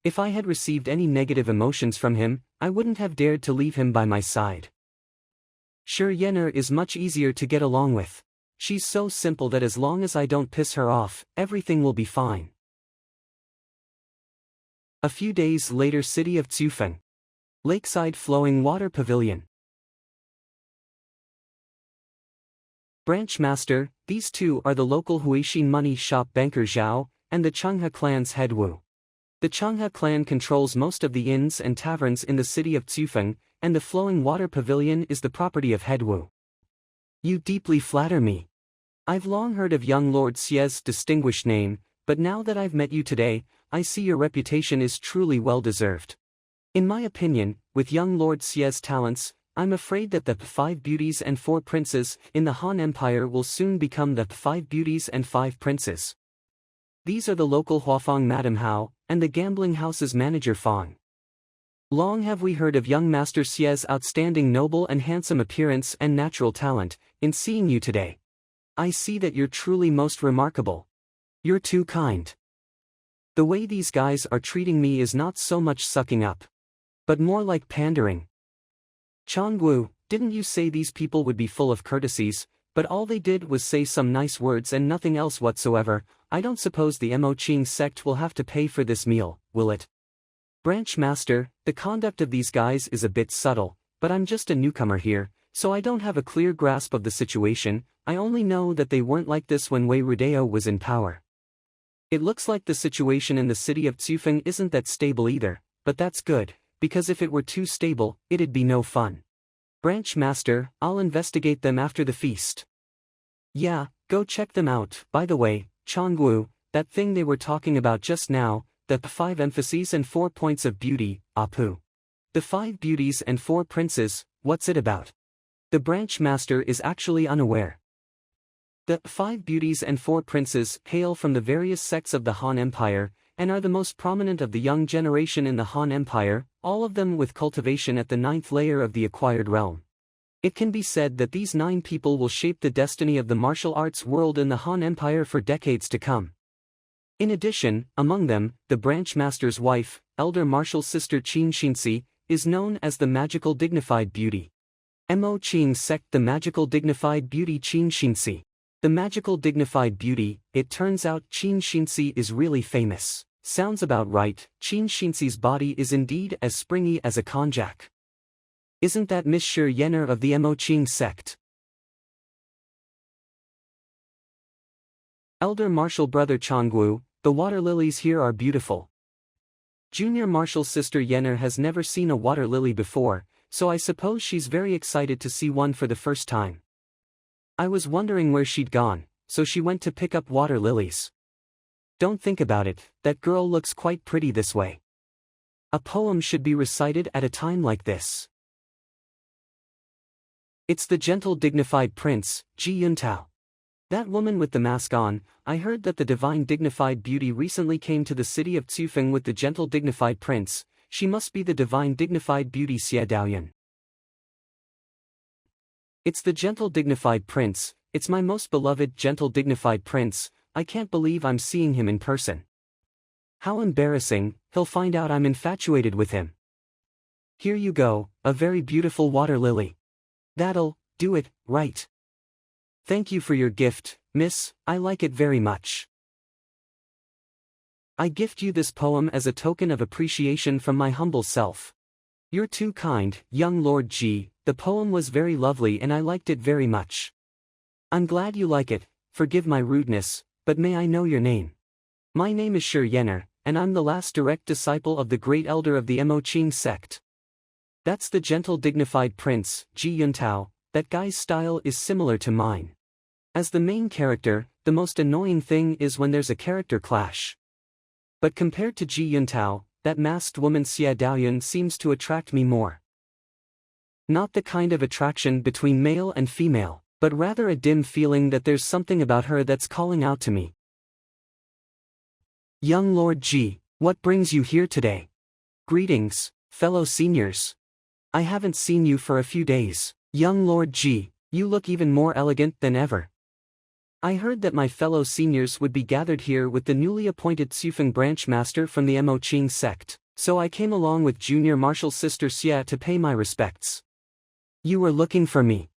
If I had received any negative emotions from him, I wouldn't have dared to leave him by my side. Sure, Yener is much easier to get along with. She's so simple that as long as I don't piss her off, everything will be fine. A few days later, city of Xufeng. Lakeside flowing water pavilion. Branch Master, these two are the local Huixin money shop banker Zhao, and the Changhe clan's head Wu. The Changhe clan controls most of the inns and taverns in the city of Xufeng, and the flowing water pavilion is the property of head Wu. You deeply flatter me. I've long heard of young Lord Xie's distinguished name, but now that I've met you today, I see your reputation is truly well-deserved. In my opinion, with young Lord Xie's talents, I'm afraid that the 5 beauties and 4 princes in the Han Empire will soon become the 5 beauties and 5 princes. These are the local Huafeng Madam Hao, and the gambling house's manager Fang. Long have we heard of young Master Xie's outstanding noble and handsome appearance and natural talent. In seeing you today, I see that you're truly most remarkable. You're too kind. The way these guys are treating me is not so much sucking up, but more like pandering. Changwu, didn't you say these people would be full of courtesies, but all they did was say some nice words and nothing else whatsoever? I don't suppose the Mo Qing sect will have to pay for this meal, will it? Branch Master, the conduct of these guys is a bit subtle, but I'm just a newcomer here, so I don't have a clear grasp of the situation. I only know that they weren't like this when Wei Rudeo was in power. It looks like the situation in the city of Zufeng isn't that stable either, but that's good, because if it were too stable, it'd be no fun. Branch Master, I'll investigate them after the feast. Yeah, go check them out. By the way, Changwu, that thing they were talking about just now, the 5 emphases and 4 points of beauty, Apu. The 5 beauties and 4 princes, what's it about? The Branch Master is actually unaware. The 5 beauties and 4 princes hail from the various sects of the Han Empire, and are the most prominent of the young generation in the Han Empire, all of them with cultivation at the 9th layer of the acquired realm. It can be said that these 9 people will shape the destiny of the martial arts world in the Han Empire for decades to come. In addition, among them, the Branch Master's wife, elder martial sister Qin Xinxi, is known as the Magical Dignified Beauty. Mo Qing sect, the Magical Dignified Beauty Qin Xinxi. The Magical Dignified Beauty, it turns out Qin Xinxi is really famous. Sounds about right. Qin Xinxi's body is indeed as springy as a konjac. Isn't that Miss Xie Yan of the Mo Qing sect? Elder martial brother Changwu, the water lilies here are beautiful. Junior martial sister Yenner has never seen a water lily before, so I suppose she's very excited to see one for the first time. I was wondering where she'd gone, so she went to pick up water lilies. Don't think about it, that girl looks quite pretty this way. A poem should be recited at a time like this. It's the gentle dignified prince, Ji Yuntao. That woman with the mask on. I heard that the divine dignified beauty recently came to the city of Zufeng with the gentle dignified prince. She must be the divine dignified beauty Xie Daoyan. It's the gentle dignified prince, it's my most beloved gentle dignified prince. I can't believe I'm seeing him in person. How embarrassing, he'll find out I'm infatuated with him. Here you go, a very beautiful water lily. That'll do it, right? Thank you for your gift, miss, I like it very much. I gift you this poem as a token of appreciation from my humble self. You're too kind, young Lord Ji, the poem was very lovely and I liked it very much. I'm glad you like it, forgive my rudeness, but may I know your name? My name is Xie Yan, and I'm the last direct disciple of the great elder of the Mo Qing sect. That's the gentle dignified prince, Ji Yuntao, that guy's style is similar to mine. As the main character, the most annoying thing is when there's a character clash. But compared to Ji Yuntao, that masked woman Xie Daoyan seems to attract me more. Not the kind of attraction between male and female, but rather a dim feeling that there's something about her that's calling out to me. Young Lord Ji, what brings you here today? Greetings, fellow seniors. I haven't seen you for a few days. Young Lord Ji, you look even more elegant than ever. I heard that my fellow seniors would be gathered here with the newly appointed Zufeng branch master from the Mo Qing sect, so I came along with junior martial sister Xie to pay my respects. You were looking for me.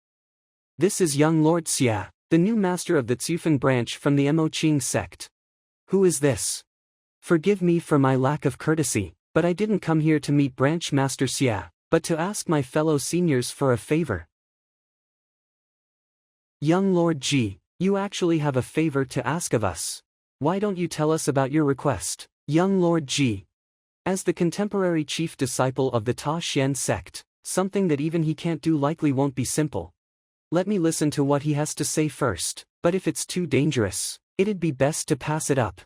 This is young Lord Xie, the new master of the Zufeng branch from the Mo Qing sect. Who is this? Forgive me for my lack of courtesy, but I didn't come here to meet branch master Xie, but to ask my fellow seniors for a favor. Young Lord Ji, you actually have a favor to ask of us. Why don't you tell us about your request, young Lord Ji? As the contemporary chief disciple of the Ta Xian sect, something that even he can't do likely won't be simple. Let me listen to what he has to say first, but if it's too dangerous, it'd be best to pass it up.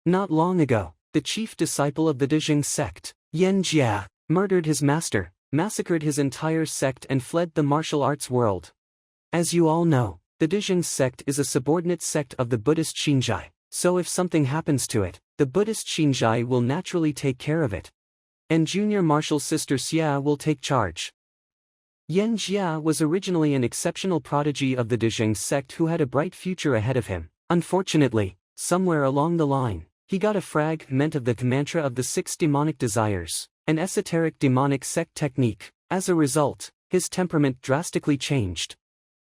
Not long ago, the chief disciple of the Dezheng sect, Yan Jia, murdered his master, massacred his entire sect and fled the martial arts world. As you all know, the Dezheng sect is a subordinate sect of the Buddhist Xinzhai. So if something happens to it, the Buddhist Xinzhai will naturally take care of it. And Junior Marshal Sister Xia will take charge. Yan Jia was originally an exceptional prodigy of the Dezheng sect who had a bright future ahead of him. Unfortunately, somewhere along the line, he got a fragment of the mantra of the 6 demonic desires, an esoteric demonic sect technique. As a result, his temperament drastically changed.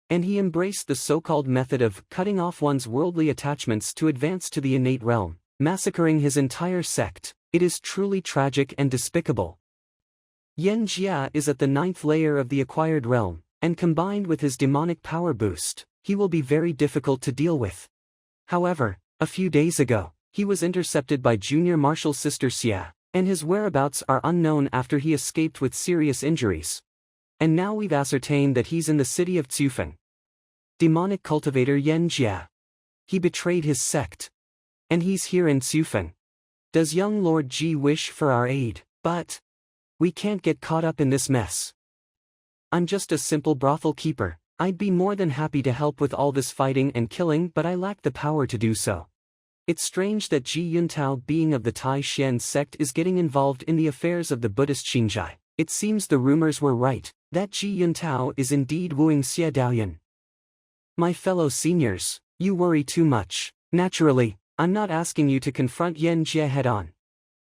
And he embraced the so-called method of cutting off one's worldly attachments to advance to the innate realm, massacring his entire sect. It is truly tragic and despicable. Yan Jia is at the 9th layer of the acquired realm, and combined with his demonic power boost, he will be very difficult to deal with. However, a few days ago, he was intercepted by Junior Marshal Sister Xia, and his whereabouts are unknown after he escaped with serious injuries. And now we've ascertained that he's in the city of Zufeng. Demonic cultivator Yan Jia. He betrayed his sect. And he's here in Zufeng. Does young Lord Ji wish for our aid? But we can't get caught up in this mess. I'm just a simple brothel keeper. I'd be more than happy to help with all this fighting and killing, but I lack the power to do so. It's strange that Ji Yuntao, being of the Tai Xian sect, is getting involved in the affairs of the Buddhist Xinzhai. It seems the rumors were right, that Ji Yuntao is indeed wooing Xie Daoyan. My fellow seniors, you worry too much. Naturally, I'm not asking you to confront Yan Jie head-on.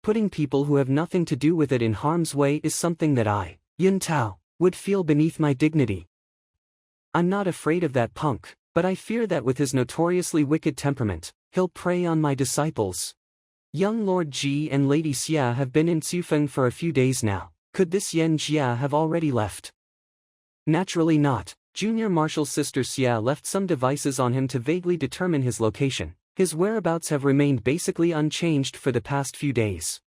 Putting people who have nothing to do with it in harm's way is something that I, Yuntao, would feel beneath my dignity. I'm not afraid of that punk, but I fear that with his notoriously wicked temperament, he'll prey on my disciples. Young Lord Ji and Lady Xia have been in Zufeng for a few days now. Could this Yan Jia have already left? Naturally not. Junior Marshal Sister Xia left some devices on him to vaguely determine his location. His whereabouts have remained basically unchanged for the past few days.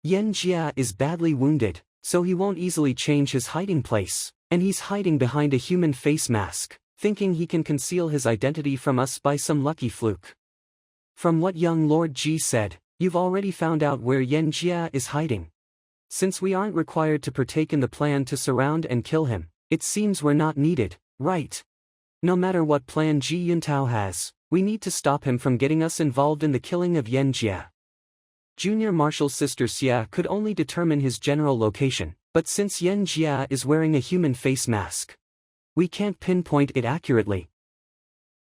Yan Jia is badly wounded, so he won't easily change his hiding place, and he's hiding behind a human face mask, thinking he can conceal his identity from us by some lucky fluke. From what young Lord Ji said, you've already found out where Yan Jia is hiding. Since we aren't required to partake in the plan to surround and kill him, it seems we're not needed, right? No matter what plan Ji Yuntao has, we need to stop him from getting us involved in the killing of Yan Jia. Junior Marshal Sister Xia could only determine his general location, but since Yan Jia is wearing a human face mask, we can't pinpoint it accurately.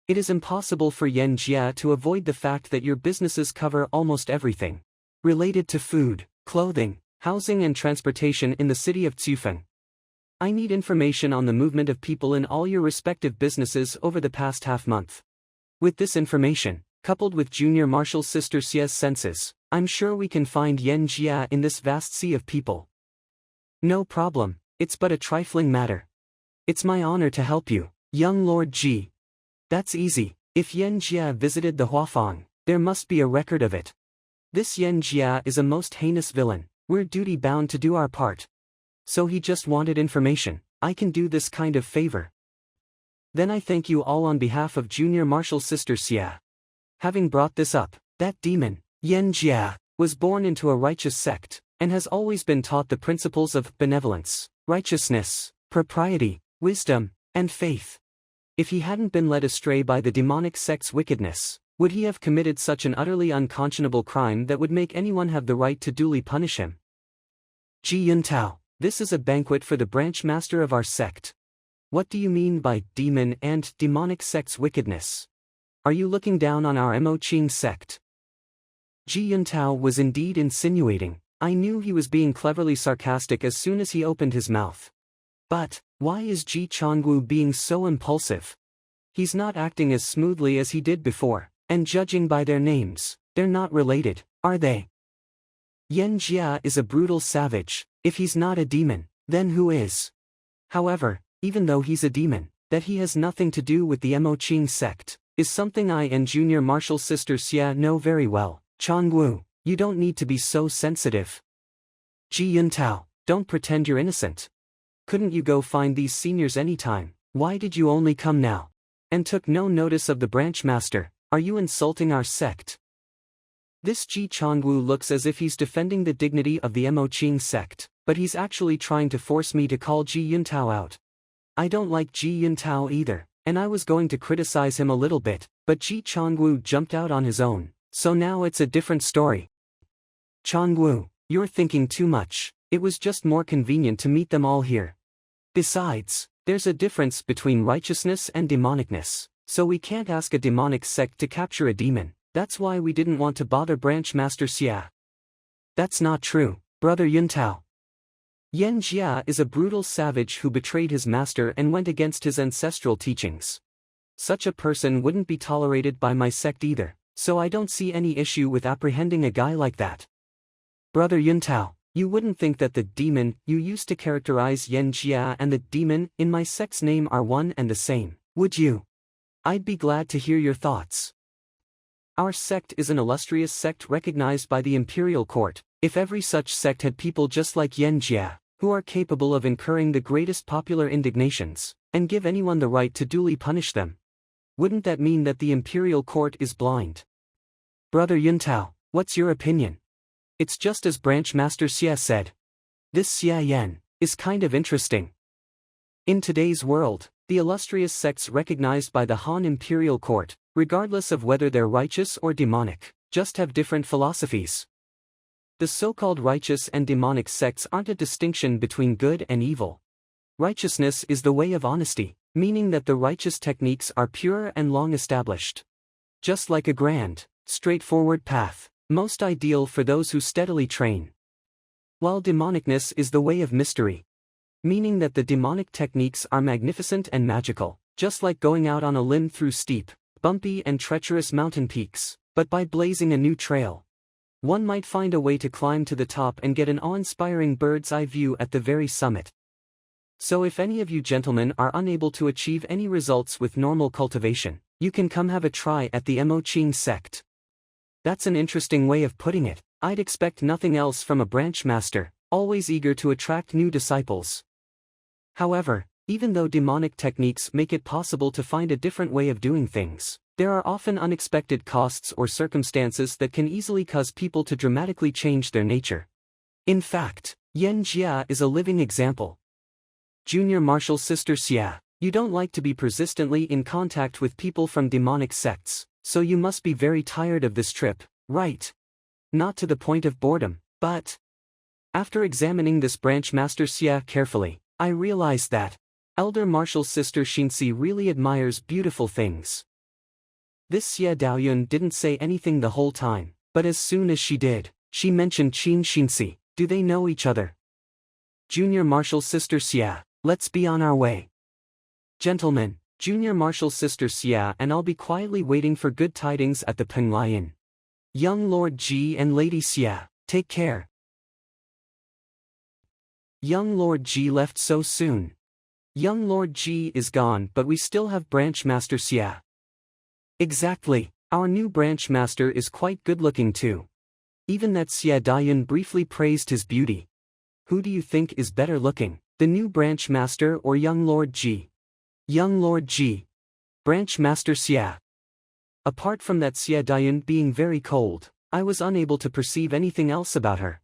It is impossible for Yan Jia to avoid the fact that your businesses cover almost everything related to food, clothing, housing and transportation in the city of Zufeng. I need information on the movement of people in all your respective businesses over the past half-month. With this information, coupled with Junior Marshal Sister Xia's senses, I'm sure we can find Yan Jia in this vast sea of people. No problem, it's but a trifling matter. It's my honor to help you, young Lord Ji. That's easy. If Yan Jia visited the Huafang, there must be a record of it. This Yan Jia is a most heinous villain. We're duty-bound to do our part. So he just wanted information. I can do this kind of favor. Then I thank you all on behalf of Junior Marshal Sister Xia. Having brought this up, that demon, Yan Jia, was born into a righteous sect, and has always been taught the principles of benevolence, righteousness, propriety, wisdom, and faith. If he hadn't been led astray by the demonic sect's wickedness, would he have committed such an utterly unconscionable crime that would make anyone have the right to duly punish him? Ji Yuntao, this is a banquet for the branch master of our sect. What do you mean by demon and demonic sect's wickedness? Are you looking down on our Mo Qing sect? Ji Yuntao was indeed insinuating. I knew he was being cleverly sarcastic as soon as he opened his mouth. But why is Ji Chongwu being so impulsive? He's not acting as smoothly as he did before, and judging by their names, they're not related, are they? Yan Jia is a brutal savage. If he's not a demon, then who is? However, even though he's a demon, that he has nothing to do with the Mo Qing sect, is something I and Junior Marshal Sister Xia know very well. Chongwu, you don't need to be so sensitive. Ji Yuntao, don't pretend you're innocent. Couldn't you go find these seniors anytime? Why did you only come now? And took no notice of the branch master? Are you insulting our sect? This Ji Chongwu looks as if he's defending the dignity of the Mo Qing sect, but he's actually trying to force me to call Ji Yuntao out. I don't like Ji Yuntao either, and I was going to criticize him a little bit, but Ji Chongwu jumped out on his own, So now it's a different story. Changwu, you're thinking too much. It was just more convenient to meet them all here. Besides, there's a difference between righteousness and demonicness, so we can't ask a demonic sect to capture a demon. That's why we didn't want to bother Branch Master Xie. That's not true, Brother Yuntao. Yan Jia is a brutal savage who betrayed his master and went against his ancestral teachings. Such a person wouldn't be tolerated by my sect either, so I don't see any issue with apprehending a guy like that. Brother Yuntao, you wouldn't think that the demon you used to characterize Yan Jia and the demon in my sect's name are one and the same, would you? I'd be glad to hear your thoughts. Our sect is an illustrious sect recognized by the imperial court. If every such sect had people just like Yan Jia, who are capable of incurring the greatest popular indignations, and give anyone the right to duly punish them, wouldn't that mean that the imperial court is blind? Brother Yuntao, what's your opinion? It's just as Branch Master Xie said. This Xie Yan is kind of interesting. In today's world, the illustrious sects recognized by the Han imperial court, regardless of whether they're righteous or demonic, just have different philosophies. The so-called righteous and demonic sects aren't a distinction between good and evil. Righteousness is the way of honesty, meaning that the righteous techniques are pure and long established. Just like a grand, straightforward path, most ideal for those who steadily train. While demonicness is the way of mystery, meaning that the demonic techniques are magnificent and magical, just like going out on a limb through steep, bumpy and treacherous mountain peaks, but by blazing a new trail, one might find a way to climb to the top and get an awe-inspiring bird's-eye view at the very summit. So if any of you gentlemen are unable to achieve any results with normal cultivation, you can come have a try at the Mo Qing sect. That's an interesting way of putting it. I'd expect nothing else from a branch master, always eager to attract new disciples. However, even though demonic techniques make it possible to find a different way of doing things, there are often unexpected costs or circumstances that can easily cause people to dramatically change their nature. In fact, Yan Jia is a living example. Junior Martial Sister Xia, you don't like to be persistently in contact with people from demonic sects, so you must be very tired of this trip, right? Not to the point of boredom, but... After examining this Branch Master Xia carefully, I realized that Elder Martial Sister Xinxi really admires beautiful things. This Xie Daoyun didn't say anything the whole time, but as soon as she did, she mentioned Qin Xinxi. Do they know each other? Junior Martial Sister Xia, let's be on our way. Gentlemen, Junior Martial Sister Xia and I'll be quietly waiting for good tidings at the Penglian. Young Lord Ji and Lady Xia, take care. Young Lord Ji left so soon. Young Lord Ji is gone, but we still have Branch Master Xia. Exactly, our new Branch Master is quite good-looking too. Even that Xie Daoyun briefly praised his beauty. Who do you think is better looking, the new Branch Master or Young Lord Ji? Young Lord Ji. Branch Master Xia. Apart from that Xie Daoyun being very cold, I was unable to perceive anything else about her.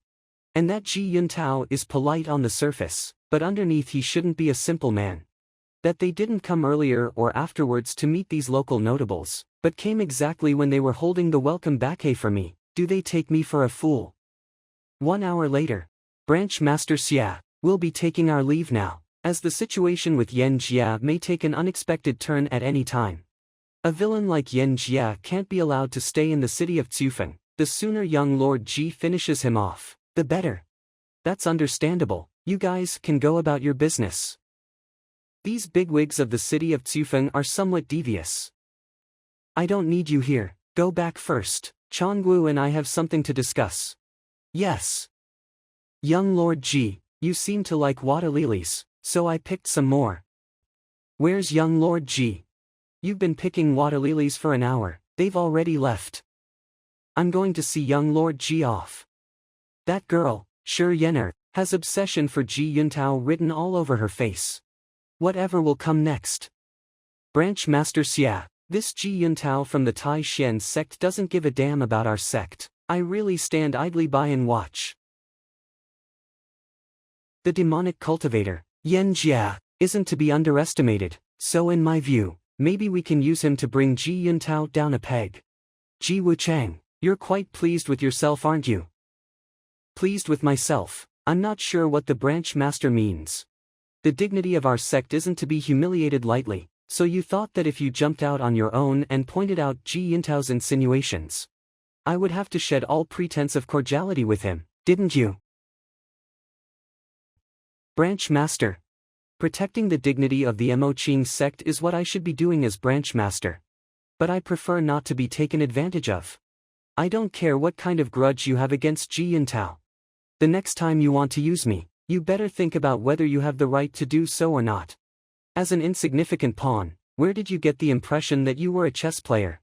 And that Ji Yuntao is polite on the surface, but underneath he shouldn't be a simple man. That they didn't come earlier or afterwards to meet these local notables, but came exactly when they were holding the welcome bouquet for me. Do they take me for a fool? 1 hour later. Branch Master Xia, we'll be taking our leave now, as the situation with Yan Jia may take an unexpected turn at any time. A villain like Yan Jia can't be allowed to stay in the city of Zufeng. The sooner young Lord Ji finishes him off, the better. That's understandable, you guys can go about your business. These bigwigs of the city of Zufeng are somewhat devious. I don't need you here, go back first, Changwu and I have something to discuss. Yes. Young Lord Ji, you seem to like water lilies, so I picked some more. Where's young Lord Ji? You've been picking water lilies for an hour, they've already left. I'm going to see young Lord Ji off. That girl, Xie Yan, has obsession for Ji Yuntao written all over her face. Whatever will come next? Branch Master Xia, this Ji Yuntao from the Tai Xian sect doesn't give a damn about our sect. I really stand idly by and watch. The demonic cultivator, Yan Jia, isn't to be underestimated, so in my view, maybe we can use him to bring Ji Yuntao down a peg. Ji Wuchang, You're quite pleased with yourself, aren't you? Pleased with myself? I'm not sure what the branch master means. The dignity of our sect isn't to be humiliated lightly, so you thought that if you jumped out on your own and pointed out Xie Yantao's insinuations, I would have to shed all pretense of cordiality with him, didn't you? Branch master. Protecting the dignity of the Moqing sect is what I should be doing as branch master. But I prefer not to be taken advantage of. I don't care what kind of grudge you have against Xie Yantao. The next time you want to use me, you better think about whether you have the right to do so or not. As an insignificant pawn, where did you get the impression that you were a chess player?